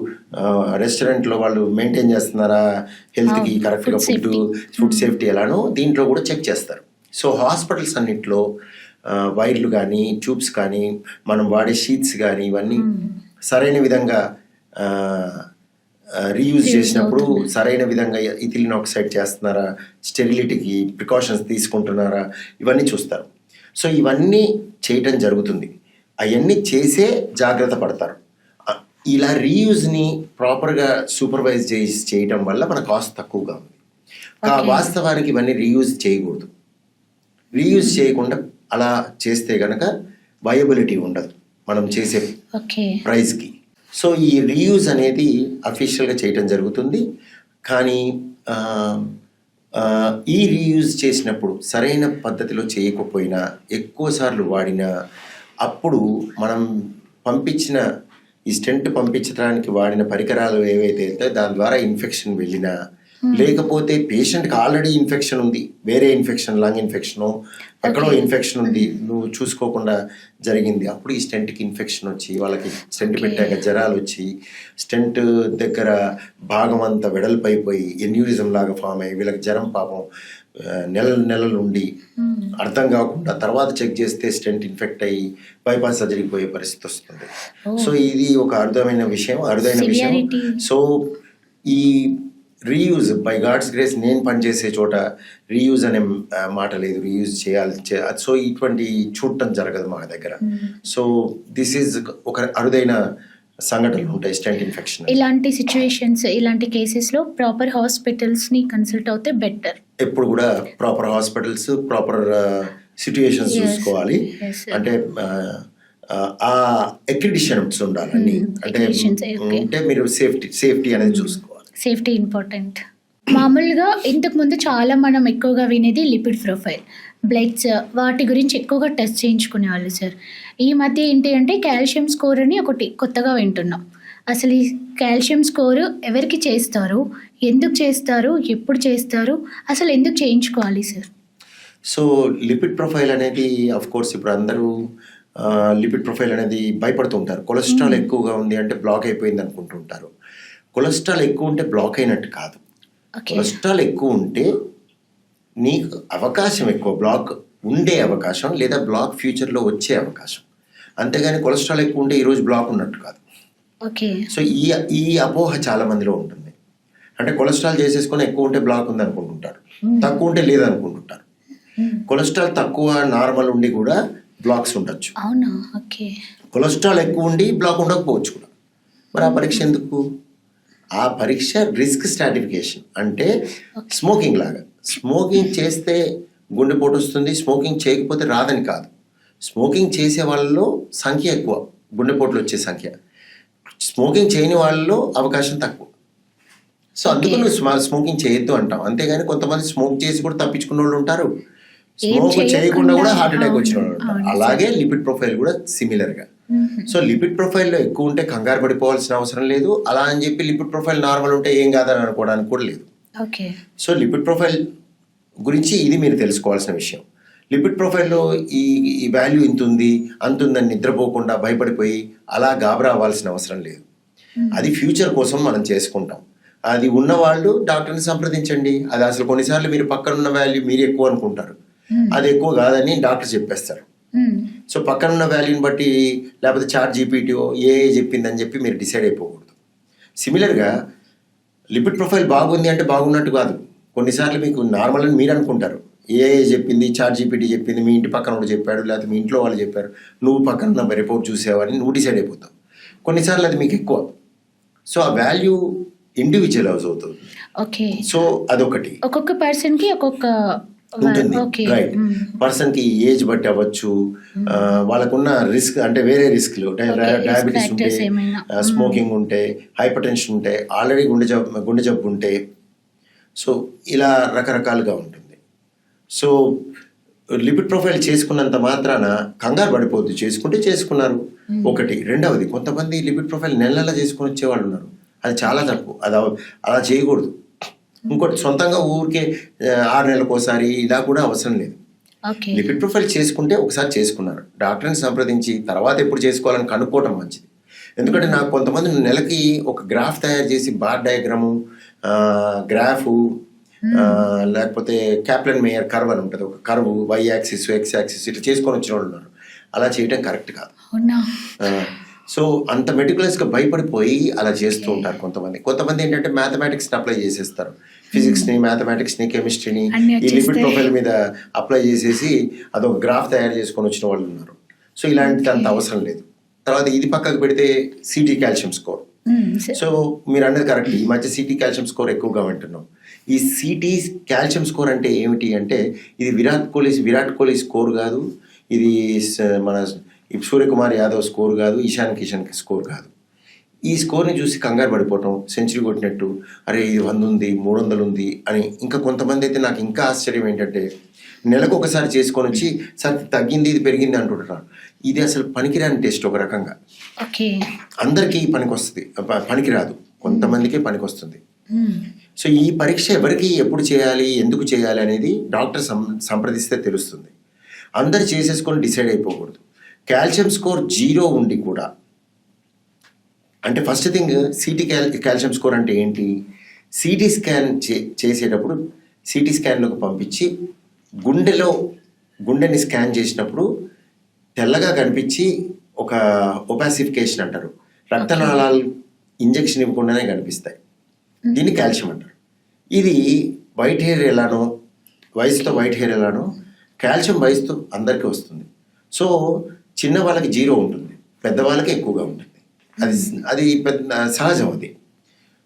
రెస్టారెంట్లో వాళ్ళు మెయింటైన్ చేస్తున్నారా హెల్త్కి కరెక్ట్గా ఫుడ్ సేఫ్టీ ఎలానో దీంట్లో కూడా చెక్ చేస్తారు. సో హాస్పిటల్స్ అన్నింటిలో వైర్లు కానీ ట్యూబ్స్ కానీ మనం వాడే షీట్స్ కానీ ఇవన్నీ సరైన విధంగా రీయూజ్ చేసినప్పుడు సరైన విధంగా ఇథిలిన్ ఆక్సైడ్ చేస్తున్నారా, స్టెరిలిటీకి ప్రికాషన్స్ తీసుకుంటున్నారా, ఇవన్నీ చూస్తారు. సో ఇవన్నీ చేయటం జరుగుతుంది. అవన్నీ చేసే జాగ్రత్త పడతారు. ఇలా రీయూజ్ని ప్రాపర్గా సూపర్వైజ్ చేయటం వల్ల మన కాస్ట్ తక్కువగా ఉంది. వాస్తవానికి ఇవన్నీ రీయూజ్ చేయకూడదు. రీయూజ్ చేయకుండా అలా చేస్తే కనుక వయబిలిటీ ఉండదు మనం చేసే ప్రైస్కి. సో ఈ రీయూజ్ అనేది అఫీషియల్గా చేయటం జరుగుతుంది. కానీ ఈ రీయూజ్ చేసినప్పుడు సరైన పద్ధతిలో చేయకపోయినా, ఎక్కువసార్లు వాడినా, అప్పుడు మనం పంపించిన ఈ స్టెంట్ పంపించడానికి వాడిన పరికరాలు ఏవైతే వెళ్తాయో దాని ద్వారా ఇన్ఫెక్షన్ వెళ్ళినా, లేకపోతే పేషెంట్కి ఆల్రెడీ ఇన్ఫెక్షన్ ఉంది, వేరే ఇన్ఫెక్షన్, లంగ్ ఇన్ఫెక్షను, ఎక్కడో ఇన్ఫెక్షన్ ఉంది, నువ్వు చూసుకోకుండా జరిగింది, అప్పుడు ఈ స్టెంట్కి ఇన్ఫెక్షన్ వచ్చి వాళ్ళకి స్టెంట్ పెట్టాక జ్వరాలు వచ్చి స్టెంట్ దగ్గర భాగం అంతా వెడల్పైపోయి ఎన్యూరిజం లాగా ఫామ్ అయ్యి వీళ్ళకి జ్వరం పాపం నెలలు ఉండి అర్థం కాకుండా తర్వాత చెక్ చేస్తే స్టెంట్ ఇన్ఫెక్ట్ అయ్యి బైపాస్ సర్జరీకి పోయే పరిస్థితి వస్తుంది. సో ఇది ఒక అరుదైన విషయం. సో ఈ రీయూజ్ బై గాడ్స్ గ్రేస్ నేను పనిచేసే చోట రీయూజ్ అనే మాట లేదు, రీయూజ్ చేయాలి. సో ఇటువంటి చూడటం జరగదు మా దగ్గర. సో దిస్ ఈజ్ ఒక అరుదైన సంఘటనలు ఉంటాయి స్టెంట్ ఇన్ఫెక్షన్. ఇలాంటి సిచ్యువేషన్స్, ఇలాంటి కేసెస్లో ప్రాపర్ హాస్పిటల్స్ని కన్సల్ట్ అవుతే బెటర్. ఎప్పుడు కూడా ప్రాపర్ హాస్పిటల్స్, ప్రాపర్ సిచ్యువేషన్స్ చూసుకోవాలి. అంటే ఆ అక్రిడిషన్స్ ఉండాలి అన్ని. అంటే మీరు సేఫ్టీ అనేది చూసుకోవాలి. Safety important. మామూలుగా ఇంతకుముందు చాలా మనం ఎక్కువగా వినేది లిపిడ్ ప్రొఫైల్, బ్లడ్స్, వాటి గురించి ఎక్కువగా టెస్ట్ చేయించుకునేవాళ్ళు సార్. ఈ మధ్య ఏంటి అంటే కాల్షియం స్కోర్ అని ఒకటి కొత్తగా వింటున్నాం. అసలు ఈ కాల్షియం స్కోరు ఎవరికి చేస్తారు, ఎందుకు చేస్తారు, ఎప్పుడు చేస్తారు, అసలు ఎందుకు చేయించుకోవాలి సార్? సో లిపిడ్ ప్రొఫైల్ అనేది కోర్స్ ఇప్పుడు అందరూ లిపిడ్ ప్రొఫైల్ అనేది భయపడుతుంటారు. కొలెస్ట్రాల్ ఎక్కువగా ఉంది అంటే బ్లాక్ అయిపోయింది అనుకుంటుంటారు. కొలెస్ట్రాల్ ఎక్కువ ఉంటే బ్లాక్ అయినట్టు కాదు. కొలెస్ట్రాల్ ఎక్కువ ఉంటే నీకు అవకాశం ఎక్కువ, బ్లాక్ ఉండే అవకాశం లేదా బ్లాక్ ఫ్యూచర్లో వచ్చే అవకాశం. అంతేగాని కొలెస్ట్రాల్ ఎక్కువ ఉంటే ఈరోజు బ్లాక్ ఉన్నట్టు కాదు. సో ఈ అపోహ చాలా మందిలో ఉంటుంది. అంటే కొలెస్ట్రాల్ చేసేసుకొని ఎక్కువ ఉంటే బ్లాక్ ఉంది అనుకుంటుంటారు, తక్కువ ఉంటే లేదనుకుంటుంటారు. కొలెస్ట్రాల్ తక్కువ నార్మల్ ఉండి కూడా బ్లాక్స్ ఉండొచ్చు. కొలెస్ట్రాల్ ఎక్కువ ఉండి బ్లాక్ ఉండకపోవచ్చు కూడా. మరి ఆ పరీక్ష ఎందుకు? ఆ పరీక్ష రిస్క్ స్ట్రాటిఫికేషన్. అంటే స్మోకింగ్ లాగా, స్మోకింగ్ చేస్తే గుండెపోటు వస్తుంది, స్మోకింగ్ చేయకపోతే రాదని కాదు. స్మోకింగ్ చేసే వాళ్ళలో సంఖ్య ఎక్కువ, గుండెపోట్లు వచ్చే సంఖ్య. స్మోకింగ్ చేయని వాళ్ళలో అవకాశం తక్కువ. సో అందుకు నువ్వు స్మోకింగ్ చేయొద్దు అంటాం. అంతేగాని కొంతమంది స్మోక్ చేసి కూడా తప్పించుకున్న వాళ్ళు ఉంటారు, స్మోక్ చేయకుండా కూడా హార్ట్ అటాక్ వచ్చిన వాళ్ళు ఉంటారు. అలాగే లిపిడ్ ప్రొఫైల్ కూడా సిమిలర్గా సో లిపిడ్ ప్రొఫైల్లో ఎక్కువ ఉంటే కంగారు పడిపోవాల్సిన అవసరం లేదు. అలా అని చెప్పి లిపిడ్ ప్రొఫైల్ నార్మల్ ఉంటే ఏం కాదని అనుకోవడానికి కూడా లేదు. ఓకే. సో లిపిడ్ ప్రొఫైల్ గురించి ఇది మీరు తెలుసుకోవాల్సిన విషయం. లిపిడ్ ప్రొఫైల్లో ఈ వాల్యూ ఇంత ఉంది అంత ఉందని నిద్రపోకుండా భయపడిపోయి అలా గాబరా అవ్వాల్సిన అవసరం లేదు. అది ఫ్యూచర్ కోసం మనం చేసుకుంటాం. అది ఉన్నవాళ్ళు డాక్టర్ని సంప్రదించండి. అది అసలు కొన్నిసార్లు మీరు పక్కన ఉన్న వాల్యూ మీరు ఎక్కువ అనుకుంటారు, అది ఎక్కువ కాదని డాక్టర్ చెప్పేస్తారు. సో పక్కన ఉన్న వాల్యూని బట్టి లేకపోతే చాట్ జీపీటీఓ ఏ చెప్పిందని చెప్పి మీరు డిసైడ్ అయిపోకూడదు. సిమిలర్గా లిపిడ్ ప్రొఫైల్ బాగుంది అంటే బాగున్నట్టు కాదు. కొన్నిసార్లు మీకు నార్మల్ అని మీరు అనుకుంటారు, ఏ చెప్పింది, చాట్ జీపీటీ చెప్పింది, మీ ఇంటి పక్కన ఒకటి చెప్పాడు, లేకపోతే మీ ఇంట్లో వాళ్ళు చెప్పారు, నువ్వు పక్కన ఉన్న రిపోర్ట్ చూసావని నువ్వు డిసైడ్ అయిపోతావు. కొన్నిసార్లు అది మీకు ఎక్కువ. సో ఆ వాల్యూ ఇండివిజువలైజ్ అవుతుంది. ఓకే. సో అదొకటి ఒక్కొక్క పర్సన్కి ఒక్కొక్క ఉంటుంది. ఓకే. రైట్. పర్సన్కి ఏజ్ బట్టి అవ్వచ్చు, వాళ్ళకున్న రిస్క్ అంటే వేరే రిస్క్లు, డయాబెటీస్ ఉంటే, స్మోకింగ్ ఉంటే, హైపర్ టెన్షన్ ఉంటే, ఆల్రెడీ గుండె జబ్బు ఉంటే, సో ఇలా రకరకాలుగా ఉంటుంది. సో లిపిడ్ ప్రొఫైల్ చేసుకున్నంత మాత్రాన కంగారు పడిపోద్దు. చేసుకుంటే చేసుకున్నారు ఒకటి. రెండవది, కొంతమంది లిపిడ్ ప్రొఫైల్ నెలలా చేసుకొని వచ్చేవాళ్ళు ఉన్నారు. అది చాలా తప్పు. అది అలా చేయకూడదు. ఇంకోటి, సొంతంగా ఊరికే 6 నెలలకోసారి ఇలా కూడా అవసరం లేదు. లిపిడ్ ప్రొఫైల్ చేసుకుంటే ఒకసారి చేసుకున్నారు, డాక్టర్ని సంప్రదించి తర్వాత ఎప్పుడు చేసుకోవాలని కనుక్కోవడం మంచిది. ఎందుకంటే నాకు కొంతమంది నెలకి ఒక గ్రాఫ్ తయారు చేసి బార్ డయాగ్రాము, గ్రాఫు, లేకపోతే క్యాప్లన్ మేయర్ కర్వ్ అని ఉంటుంది, ఒక curve y axis x axis ఇట్లా చేసుకొని వచ్చిన వాళ్ళు ఉన్నారు. అలా చేయడం కరెక్ట్ కాదు. సో అంత మెటికులస్గా భయపడిపోయి అలా చేస్తూ ఉంటారు కొంతమంది ఏంటంటే మ్యాథమెటిక్స్ని అప్లై చేసేస్తారు, ఫిజిక్స్ని, మ్యాథమెటిక్స్ని, కెమిస్ట్రీని ఈ లిపిడ్ ప్రొఫైల్ మీద అప్లై చేసేసి అదొక గ్రాఫ్ తయారు చేసుకొని వచ్చిన వాళ్ళు ఉన్నారు. సో ఇలాంటిది అంత అవసరం లేదు. తర్వాత ఇది పక్కకు పెడితే సిటీ కాల్షియం స్కోర్. సో మీరు అన్నది కరెక్ట్. ఈ మధ్య సిటీ కాల్షియం స్కోర్ ఎక్కువగా వింటున్నాం. ఈ సిటీ కాల్షియం స్కోర్ అంటే ఏమిటి అంటే, ఇది విరాట్ కోహ్లీ స్కోర్ కాదు, ఇది మన సూర్యకుమార్ యాదవ్ స్కోర్ కాదు, ఇషాన్ కిషన్ స్కోర్ కాదు. ఈ స్కోర్ని చూసి కంగారు పడిపోవటం, సెంచరీ కొట్టినట్టు, అరే ఇది 100 ఉంది 300 ఉంది అని. ఇంకా కొంతమంది అయితే నాకు ఇంకా ఆశ్చర్యం ఏంటంటే, నెలకు ఒకసారి చేసుకొని వచ్చి సార్ తగ్గింది ఇది పెరిగింది అంటుంటారు. ఇది అసలు పనికిరాని టెస్ట్ ఒక రకంగా. అందరికీ పనికొస్తుంది, పనికిరాదు, కొంతమందికే పనికొస్తుంది. సో ఈ పరీక్ష ఎవరికి ఎప్పుడు చేయాలి, ఎందుకు చేయాలి అనేది డాక్టర్ సంప్రదిస్తే తెలుస్తుంది. అందరు చేసేసుకొని డిసైడ్ అయిపోకూడదు. కాల్షియం స్కోర్ 0 ఉండి కూడా, అంటే first thing city calcium score అంటే ఏంటి, సిటీ స్కాన్ చేసేటప్పుడు సిటీ స్కాన్లోకి పంపించి గుండెని స్కాన్ చేసినప్పుడు తెల్లగా కనిపించి ఒక ఒపాసిఫికేషన్ అంటారు, రక్తనాళాలు ఇంజెక్షన్ ఇవ్వకుండానే కనిపిస్తాయి. దీన్ని కాల్షియం అంటారు. ఇది వైట్ హెయిర్ ఎలానో, వయసుతో వైట్ హెయిర్ ఎలానో కాల్షియం వయసుతో అందరికీ వస్తుంది. సో చిన్న వాళ్ళకి 0 ఉంటుంది, పెద్దవాళ్ళకి ఎక్కువగా ఉంటుంది. అది పెద్ద సహజం అది.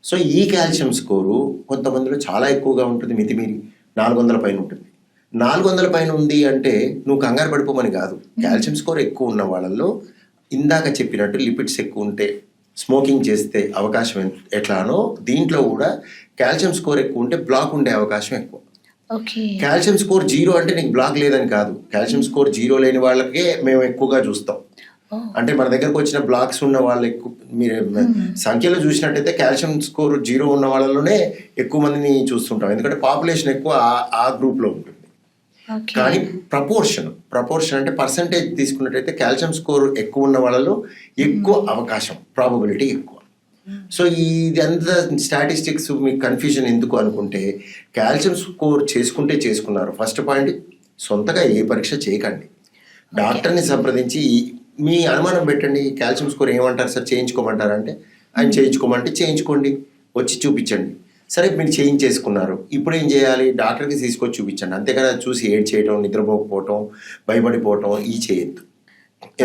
సో ఈ కాల్షియం స్కోరు కొంతమందిలో చాలా ఎక్కువగా ఉంటుంది, మితిమీరి 400 పైన ఉంటుంది. 400 పైన ఉంది అంటే నువ్వు కంగారు పడిపోమని కాదు. కాల్షియం స్కోర్ ఎక్కువ ఉన్న వాళ్ళల్లో ఇందాక చెప్పినట్టు లిపిడ్స్ ఎక్కువ ఉంటే, స్మోకింగ్ చేస్తే అవకాశం ఎట్లానో దీంట్లో కూడా కాల్షియం స్కోర్ ఎక్కువ ఉంటే బ్లాక్ ఉండే అవకాశం ఎక్కువ. కాల్షియం స్కోర్ 0 అంటే నీకు బ్లాక్ లేదని కాదు. కాల్షియం స్కోర్ 0 లేని వాళ్ళకే మేము ఎక్కువగా చూస్తాం. అంటే మన దగ్గరకు వచ్చిన బ్లాక్స్ ఉన్న వాళ్ళు ఎక్కువ, మీరు సంఖ్యలో చూసినట్టయితే కాల్షియం స్కోర్ 0 ఉన్న వాళ్ళలోనే ఎక్కువ మందిని చూస్తుంటాం. ఎందుకంటే పాపులేషన్ ఎక్కువ ఆ గ్రూప్లో ఉంటుంది. కానీ ప్రపోర్షన్ అంటే పర్సంటేజ్ తీసుకున్నట్టయితే కాల్షియం స్కోర్ ఎక్కువ ఉన్న వాళ్ళలో ఎక్కువ అవకాశం, ప్రాబబిలిటీ ఎక్కువ. సో ఇదంతా స్టాటిస్టిక్స్ మీకు కన్ఫ్యూజన్ ఎందుకు అనుకుంటే, కాల్షియం స్కోర్ చేసుకున్నారు. ఫస్ట్ పాయింట్, సొంతగా ఏ పరీక్ష చేయకండి, డాక్టర్ని సంప్రదించి మీ అనుమానం పెట్టండి. కాల్షియం స్కోర్ ఏమంటారు సార్, చేయించుకోమంటారంటే ఆయన చేయించుకోమంటే చేయించుకోండి, వచ్చి చూపించండి. సరే మీరు చేయించేసుకున్నారు, ఇప్పుడు ఏం చేయాలి, డాక్టర్కి తీసుకొచ్చి చూపించండి. అంతేకాని అది చూసి ఏడ్ చేయటం, నిద్రపోకపోవటం, భయపడిపోవటం చేయొద్దు.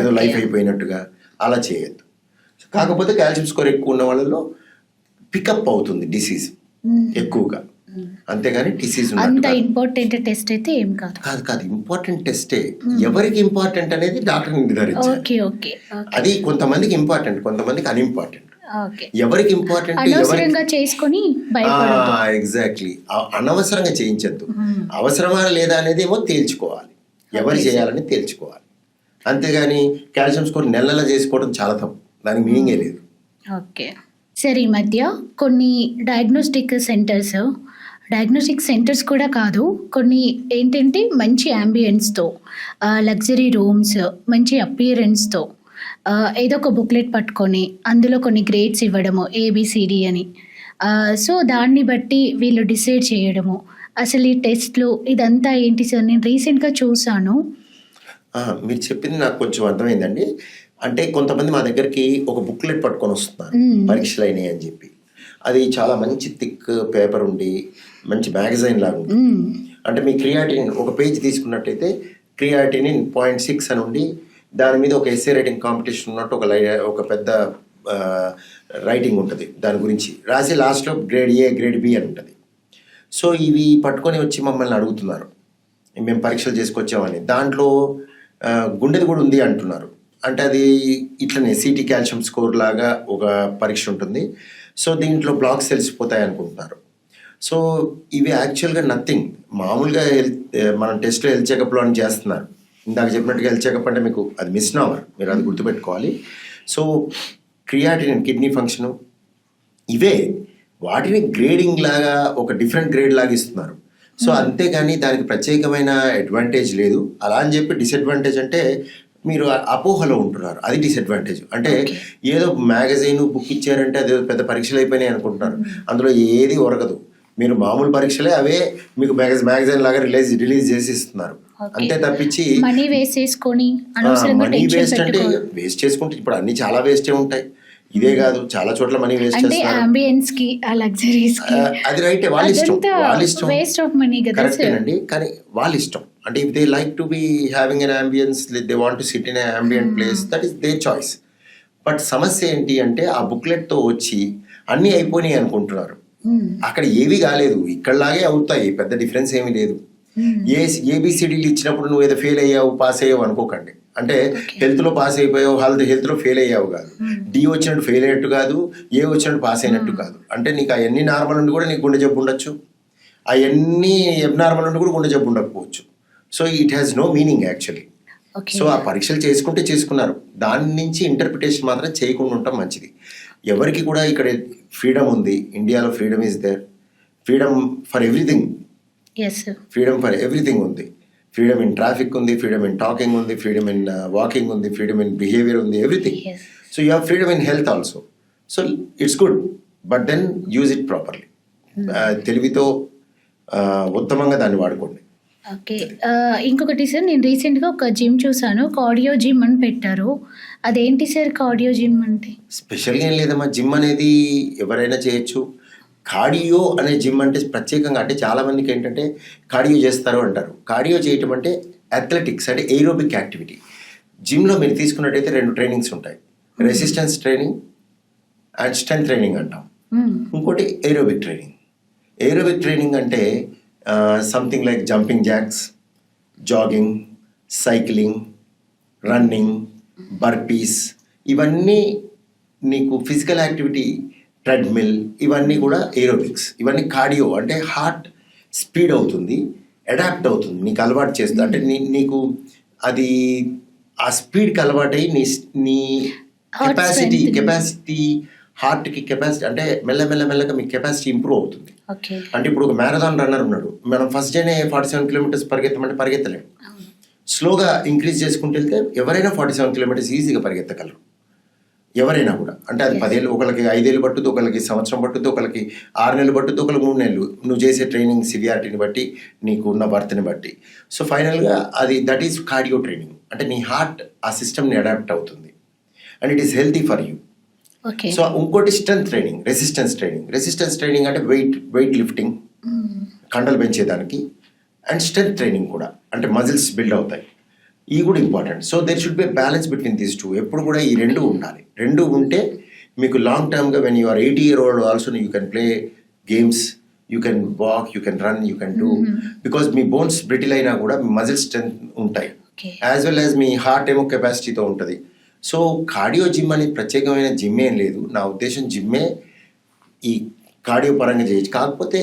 ఏదో లైఫ్ అయిపోయినట్టుగా అలా చేయొద్దు. కాకపోతే కాల్షియం స్కోర్ ఎక్కువ ఉన్న వాళ్ళలో పికప్ అవుతుంది డిసీజ్ ఎక్కువగా, అంతేగాని డిసీజ్ ఇంపార్టెంట్ టెస్ట్ అయితే ఏం కాదు. ఇంపార్టెంట్ టెస్టే. ఎవరికి ఇంపార్టెంట్ అనేది డాక్టర్ నిర్ధారించాలి. అది కొంతమందికి ఇంపార్టెంట్, కొంతమందికి అన్ఇంపార్టెంట్. ఎవరికి ఇంపార్టెంట్, ఎగ్జాక్ట్లీ అనవసరంగా చేయించద్దు. అవసరమా లేదా అనేది ఏమో తేల్చుకోవాలి, ఎవరు చేయాలని తేల్చుకోవాలి. అంతేగాని కాల్షియం స్కోర్ నెల నెల చేసుకోవడం చాలా తప్పు, దానికి మీనింగే లేదు. ఓకే. సరే, ఈ మధ్య కొన్ని డయాగ్నోస్టిక్ సెంటర్స్ కూడా కాదు, కొన్ని ఏంటంటే మంచి యాంబియన్స్‌తో, లగ్జరీ రూమ్స్, మంచి అపియరెన్స్‌తో ఏదో ఒక బుక్లెట్ పట్టుకొని అందులో కొన్ని గ్రేడ్స్ ఇవ్వడము ఏబీసీడీ అని. సో, దాన్ని బట్టి వీళ్ళు డిసైడ్ చేయడము. అసలు ఈ టెస్ట్‌లు ఇదంతా ఏంటి సార్? నేను రీసెంట్‌గా చూసాను. మీరు చెప్పింది నాకు కొంచెం అర్థమైందండి. అంటే కొంతమంది మా దగ్గరికి ఒక బుక్లెట్ పట్టుకొని వస్తున్నారు, పరీక్షలు అయినాయి అని చెప్పి. అది చాలా మంచి థిక్ పేపర్ ఉండి మంచి మ్యాగజైన్ లాగా ఉంటుంది. అంటే మీ క్రియాటినిన్ ఒక పేజ్ తీసుకున్నట్టయితే క్రియాటినిన్ 0.6 అని ఉండి దాని మీద ఒక ఎస్సే రైటింగ్ కాంపిటీషన్ ఉన్నట్టు ఒక పెద్ద రైటింగ్ ఉంటుంది, దాని గురించి రాసి లాస్ట్లో గ్రేడ్ ఏ గ్రేడ్ బి అని ఉంటుంది. సో ఇవి పట్టుకొని వచ్చి మమ్మల్ని అడుగుతున్నారు, మేము పరీక్షలు చేసుకొచ్చామని. దాంట్లో గుండెది కూడా ఉంది అంటున్నారు. అంటే అది ఇట్లనే సిటీ కాల్షియం స్కోర్ లాగా ఒక పరీక్ష ఉంటుంది. సో దీంట్లో బ్లాక్స్ తెలిసిపోతాయి అనుకుంటున్నారు. సో ఇవి యాక్చువల్గా నథింగ్. మామూలుగా మనం టెస్ట్లో హెల్త్ చెకప్లో అని చేస్తున్నారు. ఇందాక చెప్పినట్టుగా హెల్త్ చెకప్ అంటే మీకు అది మిస్నోమర్, మీరు అది గుర్తుపెట్టుకోవాలి. సో క్రియాటినిన్, కిడ్నీ ఫంక్షను, ఇవే వాటిని గ్రేడింగ్ లాగా ఒక డిఫరెంట్ గ్రేడ్ లాగా ఇస్తున్నారు. సో అంతేగాని దానికి ప్రత్యేకమైన అడ్వాంటేజ్ లేదు. అలా అని చెప్పి డిసడ్వాంటేజ్ అంటే మీరు అపోహలో ఉంటున్నారు, అది డిసడ్వాంటేజ్. అంటే ఏదో మ్యాగజైన్ బుక్ ఇచ్చారంటే అది పెద్ద పరీక్షలు అయిపోయినాయి అనుకుంటున్నారు. అందులో ఏది ఒరగదు. మీరు మామూలు పరీక్షలే అవే మీకు మ్యాగజైన్ లాగా రిలీజ్ చేసి ఇస్తున్నారు. అంతే తప్పించి మనీ వేస్ట్ అంటే వేస్ట్ చేసుకుంటే ఇప్పుడు అన్ని చాలా వేస్టే ఉంటాయి. ఇదే కాదు, చాలా చోట్ల మనీ వేస్ట్ చేస్తారు. అది రైటే, వాళ్ళ ఇష్టం కరెక్టేనండి. కానీ వాళ్ళ ఇష్టం. అంటే if they like to be having an ambience, they want to SIT in ambient place, that is their choice. But సమస్య ఏంటి అంటే ఆ బుక్లెట్తో వచ్చి అన్నీ అయిపోయినాయి అనుకుంటున్నారు. అక్కడ ఏవి కాలేదు, ఇక్కడలాగే అవుతాయి, పెద్ద డిఫరెన్స్ ఏమీ లేదు. ఏబిసిడీలు ఇచ్చినప్పుడు నువ్వు ఏదో ఫెయిల్ అయ్యావు పాస్ అయ్యావు అనుకోకండి. అంటే హెల్త్లో పాస్ అయిపోయావు, హెల్త్లో ఫెయిల్ అయ్యావు కాదు. డి వచ్చినట్టు ఫెయిల్ అయినట్టు కాదు, ఏ వచ్చినట్టు పాస్ అయినట్టు కాదు. అంటే నీకు అవన్నీ నార్మల్ ఉండి కూడా నీకు గుండె జబ్బు ఉండొచ్చు, అవన్నీ అబ్నార్మల్ ఉండి కూడా గుండె జబ్బు ఉండకపోవచ్చు. So it has no meaning actually. So ఆ పరీక్షలు చేసుకున్నారు, దాని నుంచి ఇంటర్ప్రిటేషన్ మాత్రం చేయకుండా ఉండటం మంచిది. ఎవరికి కూడా ఇక్కడ ఫ్రీడమ్ ఉంది, ఇండియాలో freedom is there, freedom for everything, freedom for everything ఉంది. ఫ్రీడమ్ ఇన్ ట్రాఫిక్ ఉంది, ఫ్రీడమ్ ఇన్ టాకింగ్ ఉంది, ఫ్రీడమ్ ఇన్ వాకింగ్ ఉంది, ఫ్రీడమ్ ఇన్ బిహేవియర్ ఉంది, everything. So you have freedom in health also. So it's good, but then use it properly. తెలివితో ఉత్తమంగా దాన్ని వాడుకోండి. Okay. ఇంకొకటి సార్, నేను రీసెంట్గా ఒక జిమ్ చూసాను, కార్డియో జిమ్ అని పెట్టారు. అదేంటి సార్ కార్డియో జిమ్ అంటే? స్పెషల్గా ఏం లేదమ్మా, జిమ్ అనేది ఎవరైనా చేయొచ్చు. కార్డియో అనే జిమ్ అంటే ప్రత్యేకంగా, అంటే చాలామందికి ఏంటంటే కార్డియో చేస్తారు అంటారు. కార్డియో చేయటం అంటే అథ్లెటిక్స్, అంటే ఏరోబిక్ యాక్టివిటీ. జిమ్లో మీరు తీసుకున్నట్టయితే 2 ట్రైనింగ్స్ ఉంటాయి, resistance training and strength training అంటాం. ఇంకోటి ఏరోబిక్ ట్రైనింగ్. ఏరోబిక్ ట్రైనింగ్ అంటే something like jumping jacks, jogging, cycling, running, burpees, ఇవన్నీ నీకు ఫిజికల్ యాక్టివిటీ, ట్రెడ్మిల్, ఇవన్నీ కూడా ఏరోబిక్స్. ఇవన్నీ కార్డియో. అంటే హార్ట్ స్పీడ్ అవుతుంది, అడాప్ట్ అవుతుంది, నీకు అలవాటు చేస్తుంది. అంటే నీకు అది ఆ స్పీడ్కి అలవాటై నీ కెపాసిటీ హార్ట్కి కెపాసిటీ, అంటే మెల్లగా మీ కెపాసిటీ ఇంప్రూవ్ అవుతుంది. అంటే ఇప్పుడు ఒక మ్యారథాన్ రన్నర్ ఉన్నాడు, మనం ఫస్ట్ డేనే 47 కిలోమీటర్స్ పరిగెత్తమంటే పరిగెత్తలేము. స్లోగా ఇంక్రీజ్ చేసుకుంటూ వెళ్తే ఎవరైనా 47 కిలోమీటర్స్ ఈజీగా పరిగెత్తగలరు, ఎవరైనా కూడా. అంటే అది 10 ఏళ్ళు, ఒకరికి 5 ఏళ్ళు పట్టుద్ది, ఒకరికి సంవత్సరం పట్టుద్ది, ఒకరికి 6 నెలలు పట్టుద్ది, ఒకరికి 3 నెలలు. నువ్వు చేసే ట్రైనింగ్ సివియారిటీని బట్టి, నీకు ఉన్న బర్త్ని బట్టి. సో ఫైనల్గా అది దట్ ఈస్ కార్డియో ట్రైనింగ్. అంటే నీ హార్ట్ ఆ సిస్టమ్ని అడాప్ట్ అవుతుంది and it is healthy for you. So ఇంకోటి స్ట్రెంత్ ట్రైనింగ్, రెసిస్టెన్స్ ట్రైనింగ్ అంటే వెయిట్ లిఫ్టింగ్, కండలు పెంచేదానికి, అండ్ స్ట్రెంత్ ట్రైనింగ్ కూడా, అంటే మజిల్స్ బిల్డ్ అవుతాయి. ఇవి కూడా important. So there should be balance between these 2. ఎప్పుడు కూడా ఈ 2 ఉండాలి. 2 ఉంటే మీకు లాంగ్ టర్మ్గా when you are 80 year old also you can play games, you can walk, you can run, you can do, because మీ బోన్స్ బ్రిటిల్ అయినా కూడా మీ మజిల్ స్ట్రెంత్ ఉంటాయి, యాజ్ వెల్ యాజ్ మీ హార్ట్ ఏమో కెపాసిటీతో ఉంటుంది. సో కార్డియో జిమ్ అనేది ప్రత్యేకమైన జిమ్ ఏం లేదు. నా ఉద్దేశం జిమ్మే ఈ కార్డియో పరంగా చేయొచ్చు. కాకపోతే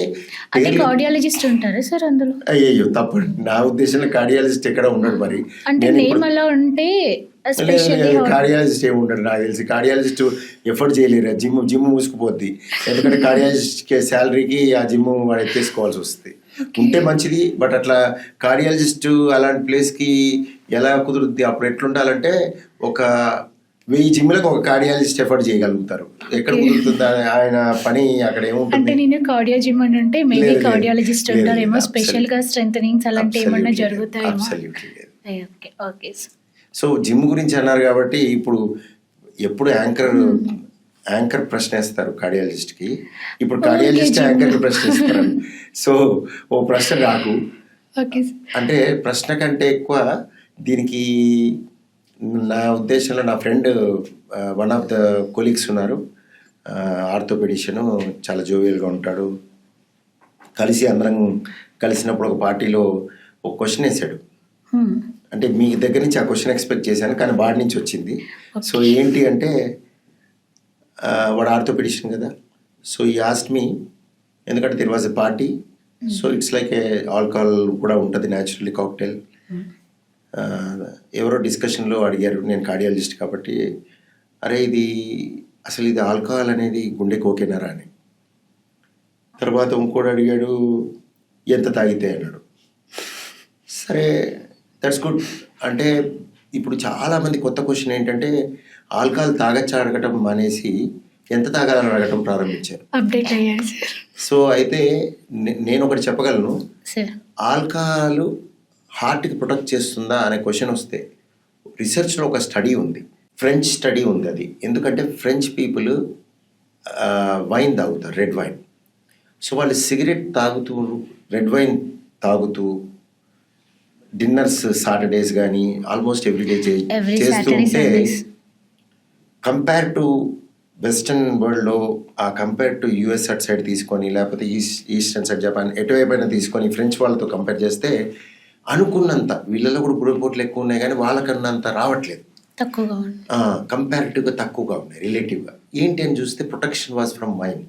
అంటే కార్డియాలజిస్ట్ ఉంటారా సార్ అందులో? అయ్యయ్యో తప్పు, నా ఉద్దేశంలో కార్డియాలజిస్ట్ ఎక్కడ ఉండడు మరి. అంటే నేను నేమ్ ఇప్పుడు అలా ఉంటే ఎస్పెషల్లీ కార్డియాలజిస్ట్ ఏమి ఉండడు నాకు తెలిసి. కార్డియాలజిస్ట్ ఎఫర్ట్ చేయలేరు, జిమ్ మూసుకుపోద్ది. ఎందుకంటే కార్డియాలజిస్ట్ శాలరీకి ఆ జిమ్ వాడు ఎత్తేసుకోవాల్సి వస్తుంది. ఉంటే మంచిది, బట్ అట్లా కార్డియాలజిస్ట్ అలాంటి ప్లేస్కి ఎలా కుదురుద్ది? అప్పుడు ఎట్లుండాలంటే ఒక 1000 జిమ్లకు ఒక కార్డియాలజిస్ట్ ఎఫర్ట్ చేయగలుగుతారు. ఎక్కడ కుదురుతుంది ఆయన పని? అక్కడ అంటే ఏముంటుంది? నేను కార్డియో జిమ్ అని అంటే మేబీ లేదు, లేదు. కార్డియాలజిస్ట్ లేదు, ఉంటారేమో, లేదు. స్పెషల్ గా స్ట్రెంథనింగ్స్ అలాంటి ఏమన్నా జరుగుతాయేమో. అబ్సల్యూట్లీ లేదు. Okay okay sir. So gym గురించి అన్నారు కాబట్టి ఇప్పుడు ఎప్పుడు యాంకర్ ప్రశ్న వేస్తారు కార్డియాలజిస్ట్కి. ఇప్పుడు కార్డియాలజిస్ట్ యాంకర్కి ప్రశ్న ఇస్తారు. సో ఓ ప్రశ్న నాకు ఓకే అంటే ప్రశ్న కంటే ఎక్కువ దీనికి నా ఉద్దేశంలో నా friend one of the colleagues ఉన్నారు, ఆర్థోపెడిషను, చాలా జోవియల్గా ఉంటాడు. అందరం కలిసినప్పుడు ఒక పార్టీలో ఒక క్వశ్చన్ వేసాడు. అంటే మీ దగ్గర నుంచి ఆ క్వశ్చన్ ఎక్స్పెక్ట్ చేశాను, కానీ వాడి నుంచి వచ్చింది. సో ఏంటి అంటే వాడు ఆర్థోపెడిషన్ కదా. సో ఈ ఆస్ట్ మీ, ఎందుకంటే దిర్ was a party, so it's like A alcohol కూడా ఉంటుంది, న్యాచురల్లీ కాక్టైల్. ఎవరో డిస్కషన్లో అడిగారు, నేను కార్డియాలజిస్ట్ కాబట్టి, అరే అసలు ఇది ఆల్కహాల్ అనేది గుండెకి ఓకేనారా అని. తర్వాత ఇంకోటి అడిగాడు, ఎంత తాగితే అన్నాడు. సరే దట్స్ గుడ్. అంటే ఇప్పుడు చాలామంది కొత్త క్వశ్చన్ ఏంటంటే ఆల్కహాల్ తాగచ్చా అడగటం మానేసి ఎంత తాగాలని అడగటం ప్రారంభించారు. అప్డేట్ అయ్యారు సార్. సో అయితే నేను ఒకటి చెప్పగలను, ఆల్కహాల్ హార్ట్కి ప్రొటెక్ట్ చేస్తుందా అనే క్వశ్చన్ వస్తే రీసెర్చ్లో ఒక స్టడీ ఉంది, ఫ్రెంచ్ స్టడీ ఉంది అది. ఎందుకంటే ఫ్రెంచ్ పీపుల్ వైన్ తాగుతారు, రెడ్ వైన్. సో వాళ్ళు సిగరెట్ తాగుతూ రెడ్ వైన్ తాగుతూ డిన్నర్స్ సాటర్డేస్ కానీ ఆల్మోస్ట్ ఎవ్రీడే చేస్తూ ఉంటే కంపేర్ టు వెస్టర్న్ వరల్డ్లో compare to US at side తీసుకొని, లేకపోతే ఈస్టర్న్ సైడ్ జపాన్ ఎటువైపైనా తీసుకొని ఫ్రెంచ్ వాళ్ళతో కంపేర్ చేస్తే అనుకున్నంత, వీళ్ళలో కూడా గుడిపోట్లు ఎక్కువ ఉన్నాయి కానీ వాళ్ళకన్నంత రావట్లేదు, తక్కువగా కంపారిటివ్గా తక్కువగా ఉన్నాయి రిలేటివ్గా. ఏంటి అని చూస్తే protection was from wine.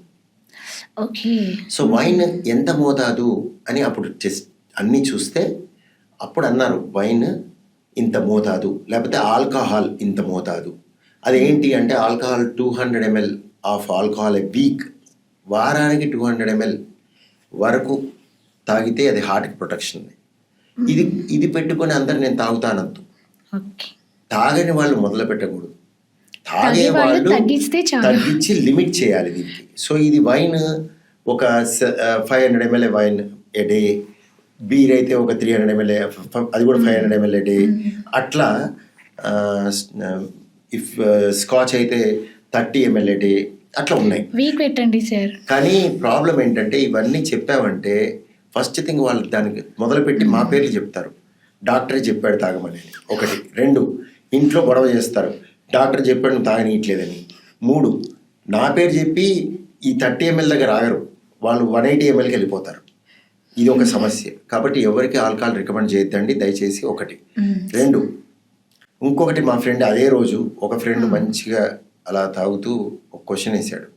Okay. So wine ఎంత మోతాదు అని అప్పుడు అన్నీ చూస్తే అప్పుడు అన్నారు వైన్ ఇంత మోతాదు, లేకపోతే ఆల్కహాల్ ఇంత మోతాదు. అదేంటి అంటే alcohol 200 ml of alcohol a week, వారానికి 200 ml వరకు తాగితే అది హార్ట్కి ప్రొటెక్షన్. ఇది పెట్టుకొని అందరు నేను తాగుతానంతు, తాగని వాళ్ళు మొదలు పెట్టకూడదు, తాగే వాళ్ళు తగ్గించి లిమిట్ చేయాలి దీనికి. సో ఇది వైన్ ఒక 500 ml వైన్ ఏ డే, బీర్ అయితే ఒక 300 ml, అది కూడా 500 ml ఏ డే. అట్లా ఇఫ్ స్కాచ్ అయితే 30 ml ఏ డే, అట్లా ఉన్నాయి. వీక్ పెట్టండి సార్. కానీ ప్రాబ్లం ఏంటంటే ఇవన్నీ చెప్పామంటే ఫస్ట్ థింగ్ వాళ్ళు దానికి మొదలుపెట్టి మా పేర్లు చెప్తారు, డాక్టరే చెప్పాడు తాగమని. 1, 2 ఇంట్లో గొడవ చేస్తారు, డాక్టర్ చెప్పాడు నువ్వు తాగనీయట్లేదని. 3 నా పేరు చెప్పి ఈ 30 ml దగ్గర ఆగరు, వాళ్ళు 180 mlకి వెళ్ళిపోతారు. ఇది ఒక సమస్య. కాబట్టి ఎవరికి ఆల్కహాల్ రికమెండ్ చేయొద్దండి దయచేసి. 1, 2 ఇంకొకటి, మా ఫ్రెండ్ అదే రోజు ఒక ఫ్రెండ్ మంచిగా అలా తాగుతూ ఒక క్వశ్చన్ వేసాడు.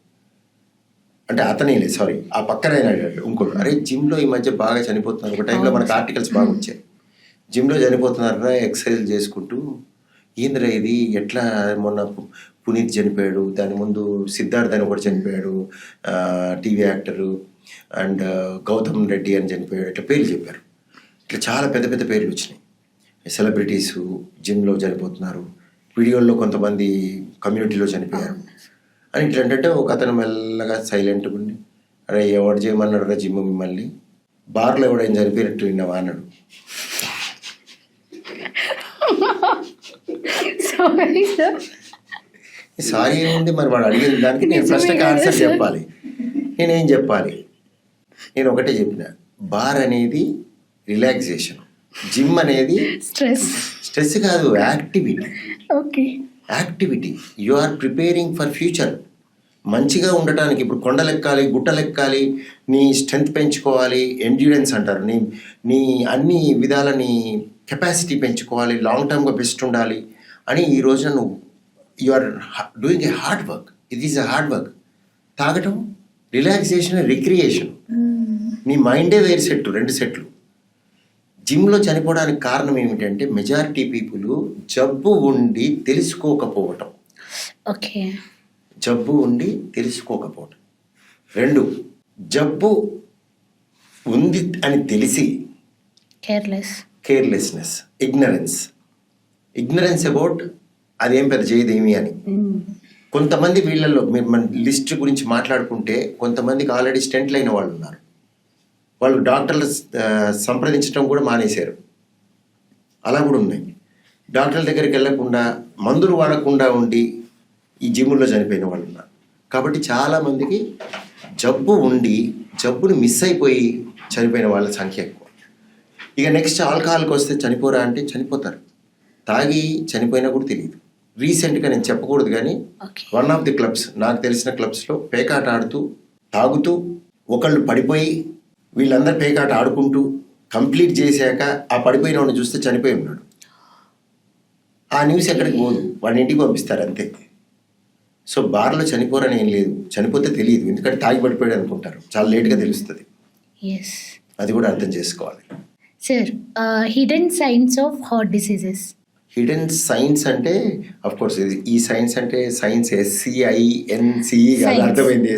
అంటే అతనే లేదు, సారీ, ఆ పక్కన అడిగాడు ఇంకోటి, అరే జిమ్లో ఈ మధ్య బాగా చనిపోతున్నారు. ఒక టైంలో మనకు ఆర్టికల్స్ బాగా వచ్చాయి, జిమ్లో చనిపోతున్నారా ఎక్సర్సైజ్ చేసుకుంటూ. ఏంద్రా ఇది, ఎట్లా మొన్న పునీత్ చనిపోయాడు, దాని ముందు సిద్ధార్థ్ అని ఒకటి చనిపోయాడు, TV actor, and Gautham Reddy అని చనిపోయాడు, ఇట్లా పేర్లు చెప్పారు. ఇట్లా చాలా పెద్ద పెద్ద పేర్లు వచ్చినాయి. సెలబ్రిటీసు జిమ్లో చనిపోతున్నారు, వీడియోల్లో కొంతమంది కమ్యూనిటీలో చనిపోయారు అని ఇట్లా. అంటే ఒక అతను మెల్లగా సైలెంట్గా ఉండి, అరే ఎవడు చేయమన్నాడు రా జిమ్ మిమ్మల్ని, బార్లో ఎవడైనా చనిపోయినట్టు విన్నావా అన్నాడు. సారీ ఏముంది మరి, వాడు అడిగిన దానికి నేను ప్రశ్నకి ఆన్సర్ చెప్పాలి. నేనేం చెప్పాలి? నేను ఒకటే చెప్పిన, బార్ అనేది రిలాక్సేషన్, జిమ్ అనేది స్ట్రెస్ కాదు, activity. You are preparing for future. మంచిగా ఉండటానికి ఇప్పుడు కొండలెక్కాలి, గుట్టలెక్కాలి, నీ స్ట్రెంగ్త్ పెంచుకోవాలి, ఎండ్యూరెన్స్ అంటారు, నీ అన్ని విధాల నీ కెపాసిటీ పెంచుకోవాలి, లాంగ్ టర్మ్గా బెస్ట్ ఉండాలి అని ఈ రోజున నువ్వు you are doing a hard work. It is a hard work. తాగటం రిలాక్సేషన్, రిక్రియేషన్. నీ మైండే వేరు సెట్, 2 సెట్లు. జిమ్లో చనిపోవడానికి కారణం ఏమిటంటే మెజారిటీ పీపుల్ జబ్బు ఉండి తెలుసుకోకపోవటం. ఓకే. జబ్బు ఉండి తెలుసుకోకపోవటం. 2, జబ్బు ఉంది అని తెలిసి కేర్లెస్నెస్, ఇగ్నరెన్స్ అబౌట్ అదేం పెద్ద చేయదేమి అని. కొంతమంది వీళ్ళల్లో మీరు మన లిస్ట్ గురించి మాట్లాడుకుంటే కొంతమందికి ఆల్రెడీ స్టెంట్లు అయిన వాళ్ళు ఉన్నారు. వాళ్ళు డాక్టర్లు సంప్రదించడం కూడా మానేశారు. అలా కూడా ఉన్నాయి. డాక్టర్ల దగ్గరికి వెళ్ళకుండా మందులు వాడకుండా ఉండి ఈ జిమ్ముల్లో చనిపోయిన వాళ్ళు ఉన్నారు. కాబట్టి చాలామందికి జబ్బు ఉండి జబ్బుని మిస్ అయిపోయి చనిపోయిన వాళ్ళ సంఖ్య ఎక్కువ. ఇక నెక్స్ట్ ఆల్కహాల్కి వస్తే చనిపోరా అంటే చనిపోతారు. తాగి చనిపోయినా కూడా తెలియదు. రీసెంట్గా నేను చెప్పకూడదు కానీ వన్ ఆఫ్ ది క్లబ్స్, నాకు తెలిసిన క్లబ్స్లో పేకాట ఆడుతూ తాగుతూ ఒకళ్ళు పడిపోయి వీళ్ళందరూ పేకాట ఆడుకుంటూ కంప్లీట్ చేశాక ఆ పడిపోయిన వాడిని చూస్తే చనిపోయి ఉన్నాడు. ఆ న్యూస్ ఎక్కడికి పోదు, వాడిని ఇంటికి పంపిస్తారు అంతే. సో బార్లో చనిపోరని ఏం లేదు, చనిపోతే తెలియదు, ఎందుకంటే తాగి పడిపోయాడు అనుకుంటారు, చాలా లేట్గా తెలుస్తుంది. అది కూడా అర్థం చేసుకోవాలి. Sir, hidden science of heart diseases. Hidden science అంటే అఫ్ కోర్స్ ఈ సైన్స్ అంటే సైన్స్ SCINCE కాదు, అర్థమైంది,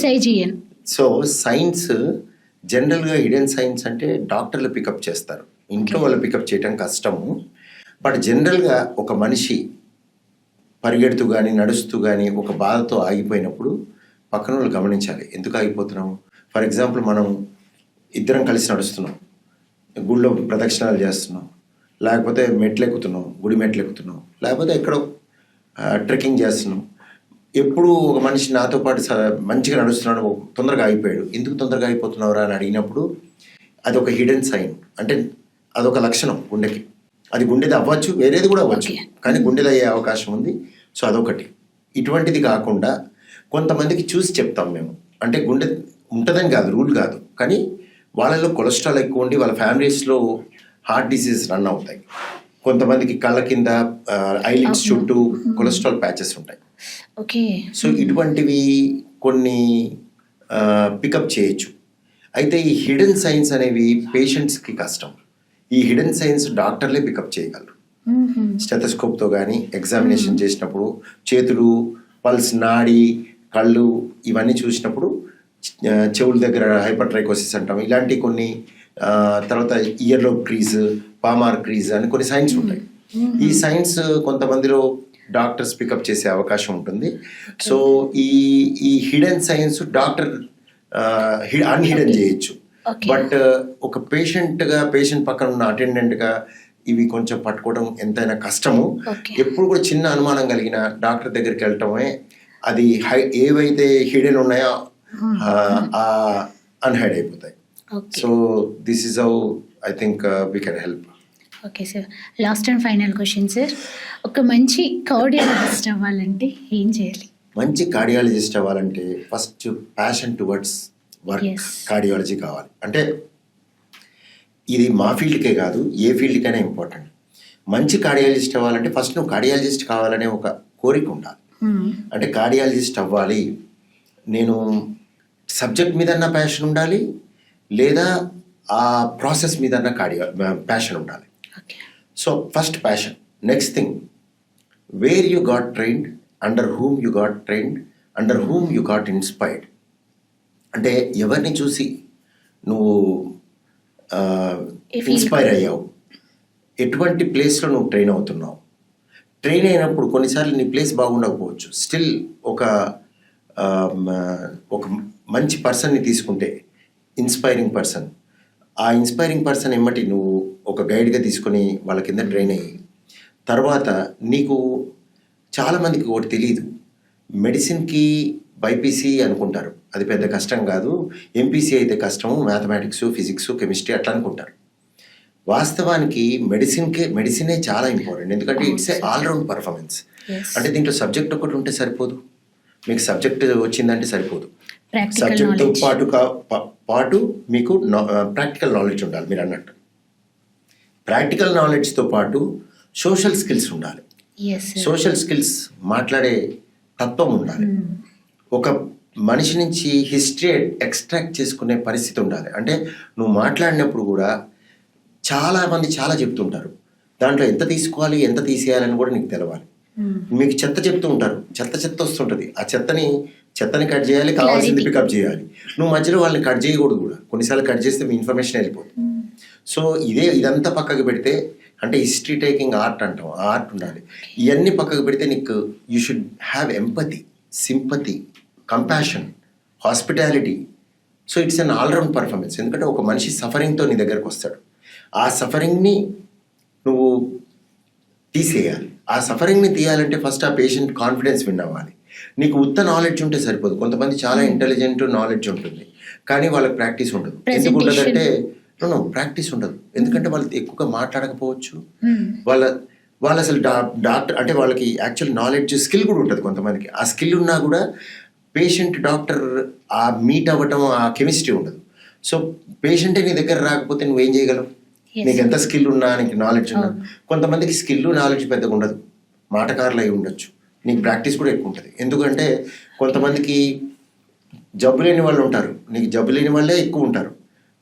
SIGN. సో సైన్స్ జనరల్గా హిడెన్ సైన్స్ అంటే డాక్టర్లు పికప్ చేస్తారు, ఇంట్లో వాళ్ళు పికప్ చేయడం కష్టము. బట్ జనరల్గా ఒక మనిషి పరిగెడుతూ కానీ నడుస్తూ కానీ ఒక బాధతో ఆగిపోయినప్పుడు పక్కన వాళ్ళు గమనించాలి, ఎందుకు ఆగిపోతున్నాము. ఫర్ ఎగ్జాంపుల్, మనం ఇద్దరం కలిసి నడుస్తున్నాం, గుడిలో ప్రదక్షిణాలు చేస్తున్నాం, లేకపోతే మెట్లు ఎక్కుతున్నాం, గుడి మెట్లు ఎక్కుతున్నాం, లేకపోతే ఎక్కడో ట్రెక్కింగ్ చేస్తున్నాం. ఎప్పుడు ఒక మనిషి నాతో పాటు మంచిగా నడుస్తున్నాడు, తొందరగా అయిపోయాడు, ఎందుకు తొందరగా అయిపోతున్నావురా అని అడిగినప్పుడు అది ఒక హిడెన్ సైన్. అంటే అదొక లక్షణం గుండెకి. అది గుండెది అవ్వచ్చు, వేరేది కూడా అవ్వచ్చు, కానీ గుండెది అయ్యే అవకాశం ఉంది. సో అదొకటి. ఇటువంటిది కాకుండా కొంతమందికి చూసి చెప్తాం మేము, అంటే గుండె ఉంటుందని కాదు, రూల్ కాదు, కానీ వాళ్ళలో కొలెస్ట్రాల్ ఎక్కువ ఉండి వాళ్ళ ఫ్యామిలీస్లో హార్ట్ డిసీజ్ రన్ అవుతాయి. కొంతమందికి కళ్ళ కింద ఐలిడ్స్ చుట్టూ కొలెస్ట్రాల్ ప్యాచెస్ ఉంటాయి. ఓకే. సో ఇటువంటివి కొన్ని పికప్ చేయొచ్చు. అయితే ఈ హిడెన్ సైన్స్ అనేవి పేషెంట్స్కి కష్టం. ఈ హిడెన్ సైన్స్ డాక్టర్లే పికప్ చేయగలరు. స్టెథోస్కోప్తో కానీ ఎగ్జామినేషన్ చేసినప్పుడు చేతులు, పల్స్, నాడి, కళ్ళు ఇవన్నీ చూసినప్పుడు, చెవుల దగ్గర హైపర్ట్రైకోసిస్ అంటాం, ఇలాంటి కొన్ని, తర్వాత ఇయర్లో క్రీజ్, పామార్ క్రీజ్ అని కొన్ని సైన్స్ ఉంటాయి. ఈ సైన్స్ కొంతమందిలో డాక్టర్స్ పికప్ చేసే అవకాశం ఉంటుంది. సో ఈ హిడెన్ సైన్స్ డాక్టర్ అన్హిడెన్ చేయొచ్చు. బట్ ఒక పేషెంట్ పక్కన ఉన్న అటెండెంట్గా ఇవి కొంచెం పట్టుకోవడం ఎంతైనా కష్టము. ఎప్పుడు కూడా చిన్న అనుమానం కలిగిన డాక్టర్ దగ్గరికి వెళ్ళటమే, అది ఏవైతే హిడెన్ ఉన్నాయో అన్హైడ్ అయిపోతాయి. So this is how I think we can help. Okay sir, last and final question sir. ఒక మంచి కార్డియాలజిస్ట్ అవ్వాలంటే ఏం చేయాలి? మంచి కార్డియాలజిస్ట్ అవ్వాలంటే first passion towards work, cardiology కావాలి. అంటే ఇది మా ఫీల్డ్కే కాదు, ఏ ఫీల్డ్కైనా ఇంపార్టెంట్. మంచి కార్డియాలజిస్ట్ అవ్వాలంటే ఫస్ట్ నువ్వు కార్డియాలజిస్ట్ కావాలనే ఒక కోరిక ఉండాలి. అంటే కార్డియాలజిస్ట్ అవ్వాలి, నేను సబ్జెక్ట్ మీదన్నా ప్యాషన్ ఉండాలి, లేదా ఆ ప్రాసెస్ మీదన్నా ప్యాషన్ ఉండాలి. So first passion. Next thing, where you got trained, under whom you got trained, under whom you got inspired. అంటే ఎవరిని చూసి నువ్వు ఇన్స్పైర్ అయ్యావు, ఎటువంటి ప్లేస్లో నువ్వు ట్రైన్ అవుతున్నావు. ట్రైన్ అయినప్పుడు కొన్నిసార్లు నీ ప్లేస్ బాగుండకపోవచ్చు, స్టిల్ ఒక మంచి పర్సన్ని తీసుకుంటే, ఇన్స్పైరింగ్ పర్సన్, ఆ ఇన్స్పైరింగ్ పర్సన్ ఎమ్మటి నువ్వు ఒక గైడ్గా తీసుకొని వాళ్ళ కింద ట్రైన్ అయ్యి, తర్వాత నీకు చాలామందికి ఒకటి తెలియదు, మెడిసిన్కి బైపీసీ అనుకుంటారు, అది పెద్ద కష్టం కాదు, ఎంపీసీ అయితే కష్టము, మ్యాథమెటిక్స్, ఫిజిక్స్, కెమిస్ట్రీ అట్లా అనుకుంటారు. వాస్తవానికి మెడిసినే చాలా ఇంపార్టెంట్, ఎందుకంటే ఇట్స్ ఏ ఆల్రౌండ్ పర్ఫార్మెన్స్. అంటే దీంట్లో సబ్జెక్ట్ ఒకటి ఉంటే సరిపోదు, మీకు సబ్జెక్ట్ వచ్చిందంటే సరిపోదు, సబ్జెక్ట్తో పాటు మీకు ప్రాక్టికల్ నాలెడ్జ్ ఉండాలి. మీరు అన్నట్టు ప్రాక్టికల్ నాలెడ్జ్తో పాటు సోషల్ స్కిల్స్ ఉండాలి. సోషల్ స్కిల్స్, మాట్లాడే తత్వం ఉండాలి. ఒక మనిషి నుంచి హిస్టరీ ఎక్స్ట్రాక్ట్ చేసుకునే పరిస్థితి ఉండాలి. అంటే నువ్వు మాట్లాడినప్పుడు కూడా చాలామంది చాలా చెప్తుంటారు, దాంట్లో ఎంత తీసుకోవాలి ఎంత తీసేయాలని కూడా నీకు తెలవాలి. మీకు చెత్త చెప్తూ ఉంటారు, చెత్త వస్తుంటుంది, ఆ చెత్తని కట్ చేయాలి, కావాల్సింది పికప్ చేయాలి. నువ్వు మధ్యలో వాళ్ళని కట్ చేయకూడదు కూడా, కొన్నిసార్లు కట్ చేస్తే మీ ఇన్ఫర్మేషన్ వెళ్ళిపోతుంది. సో ఇదంతా పక్కకు పెడితే, అంటే హిస్టరీ టేకింగ్ ఆర్ట్ అంటాం, ఆ ఆర్ట్ ఉండాలి. ఇవన్నీ పక్కకు పెడితే నీకు you should have empathy, sympathy, compassion, hospitality. So it's an all round performance. ఎందుకంటే ఒక మనిషి సఫరింగ్తో నీ దగ్గరకు వస్తాడు, ఆ సఫరింగ్ని నువ్వు తీసేయాలి. ఆ సఫరింగ్ని తీయాలంటే ఫస్ట్ ఆ పేషెంట్ కాన్ఫిడెన్స్ విన్ అవ్వాలి. నీకు ఉత్త నాలెడ్జ్ ఉంటే సరిపోదు. కొంతమంది చాలా ఇంటెలిజెంట్ నాలెడ్జ్ ఉంటుంది, కానీ వాళ్ళకి ప్రాక్టీస్ ఉండదు. ఎందుకు ఉండదంటే ప్రాక్టీస్ ఉండదు. ఎందుకంటే వాళ్ళు ఎక్కువగా మాట్లాడకపోవచ్చు. వాళ్ళు అసలు డాక్టర్ అంటే వాళ్ళకి యాక్చువల్ నాలెడ్జ్, స్కిల్ కూడా ఉంటుంది కొంతమందికి. ఆ స్కిల్ ఉన్నా కూడా పేషెంట్ డాక్టర్ ఆ మీట్ అవ్వటం, ఆ కెమిస్ట్రీ ఉండదు. సో పేషెంటే నీ దగ్గర రాకపోతే నువ్వేం చేయగలవు? నీకు ఎంత స్కిల్ ఉన్నా, నీకు నాలెడ్జ్ ఉన్నా. కొంతమందికి స్కిల్ నాలెడ్జ్ పెద్దగా ఉండదు, మాటకారులు అయి ఉండొచ్చు. నీకు ప్రాక్టీస్ కూడా ఎక్కువ ఉంటుంది. ఎందుకంటే కొంతమందికి జబ్బు లేని వాళ్ళు ఉంటారు, నీకు జబ్బు లేని వాళ్ళే ఎక్కువ ఉంటారు.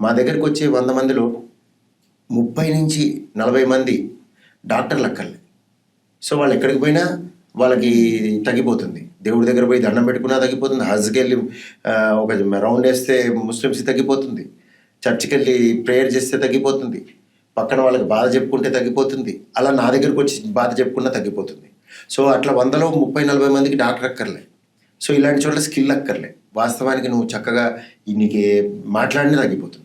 మా దగ్గరికి వచ్చే 100 మందిలో 30 నుంచి 40 మంది డాక్టర్లు అక్కర్లే. సో వాళ్ళు ఎక్కడికి పోయినా వాళ్ళకి తగ్గిపోతుంది. దేవుడి దగ్గర పోయి దండం పెట్టుకున్నా తగ్గిపోతుంది, హజ్కి వెళ్ళి ఒక రౌండ్ వేస్తే ముస్లిమ్స్కి తగ్గిపోతుంది, చర్చికి వెళ్ళి ప్రేయర్ చేస్తే తగ్గిపోతుంది, పక్కన వాళ్ళకి బాధ చెప్పుకుంటే తగ్గిపోతుంది, అలా నా దగ్గరకు వచ్చి బాధ చెప్పుకున్నా తగ్గిపోతుంది. సో అట్లా 100లో 30-40 మందికి డాక్టర్ అక్కర్లే. సో ఇలాంటి చోట్ల స్కిల్ అక్కర్లే. వాస్తవానికి నువ్వు చక్కగా నీకు మాట్లాడినా తగ్గిపోతుంది.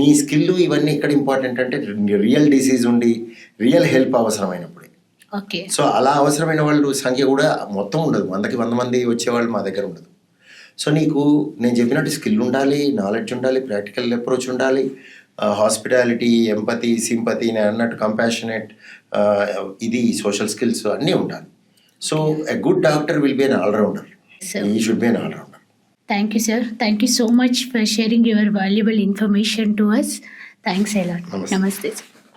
నీ స్కిల్ ఇవన్నీ ఇక్కడ ఇంపార్టెంట్ అంటే రియల్ డిసీజ్ ఉండి రియల్ హెల్ప్ అవసరమైనప్పుడే. సో అలా అవసరమైన వాళ్ళు సంఖ్య కూడా మొత్తం ఉండదు. 100కి 100 మంది వచ్చేవాళ్ళు మా దగ్గర ఉండదు. సో నీకు నేను చెప్పినట్టు స్కిల్ ఉండాలి, నాలెడ్జ్ ఉండాలి, ప్రాక్టికల్ అప్రోచ్ ఉండాలి, హాస్పిటాలిటీ, ఎంపతి, సింపతి, నేను అన్నట్టు కంపాషనేట్, ఇది సోషల్ స్కిల్స్ అన్నీ ఉండాలి. So a good doctor will be an allrounder. He should be an all-rounder. Thank you, sir. Thank you so much for sharing your valuable information to us. Thanks a lot. Namaste. Namaste, sir.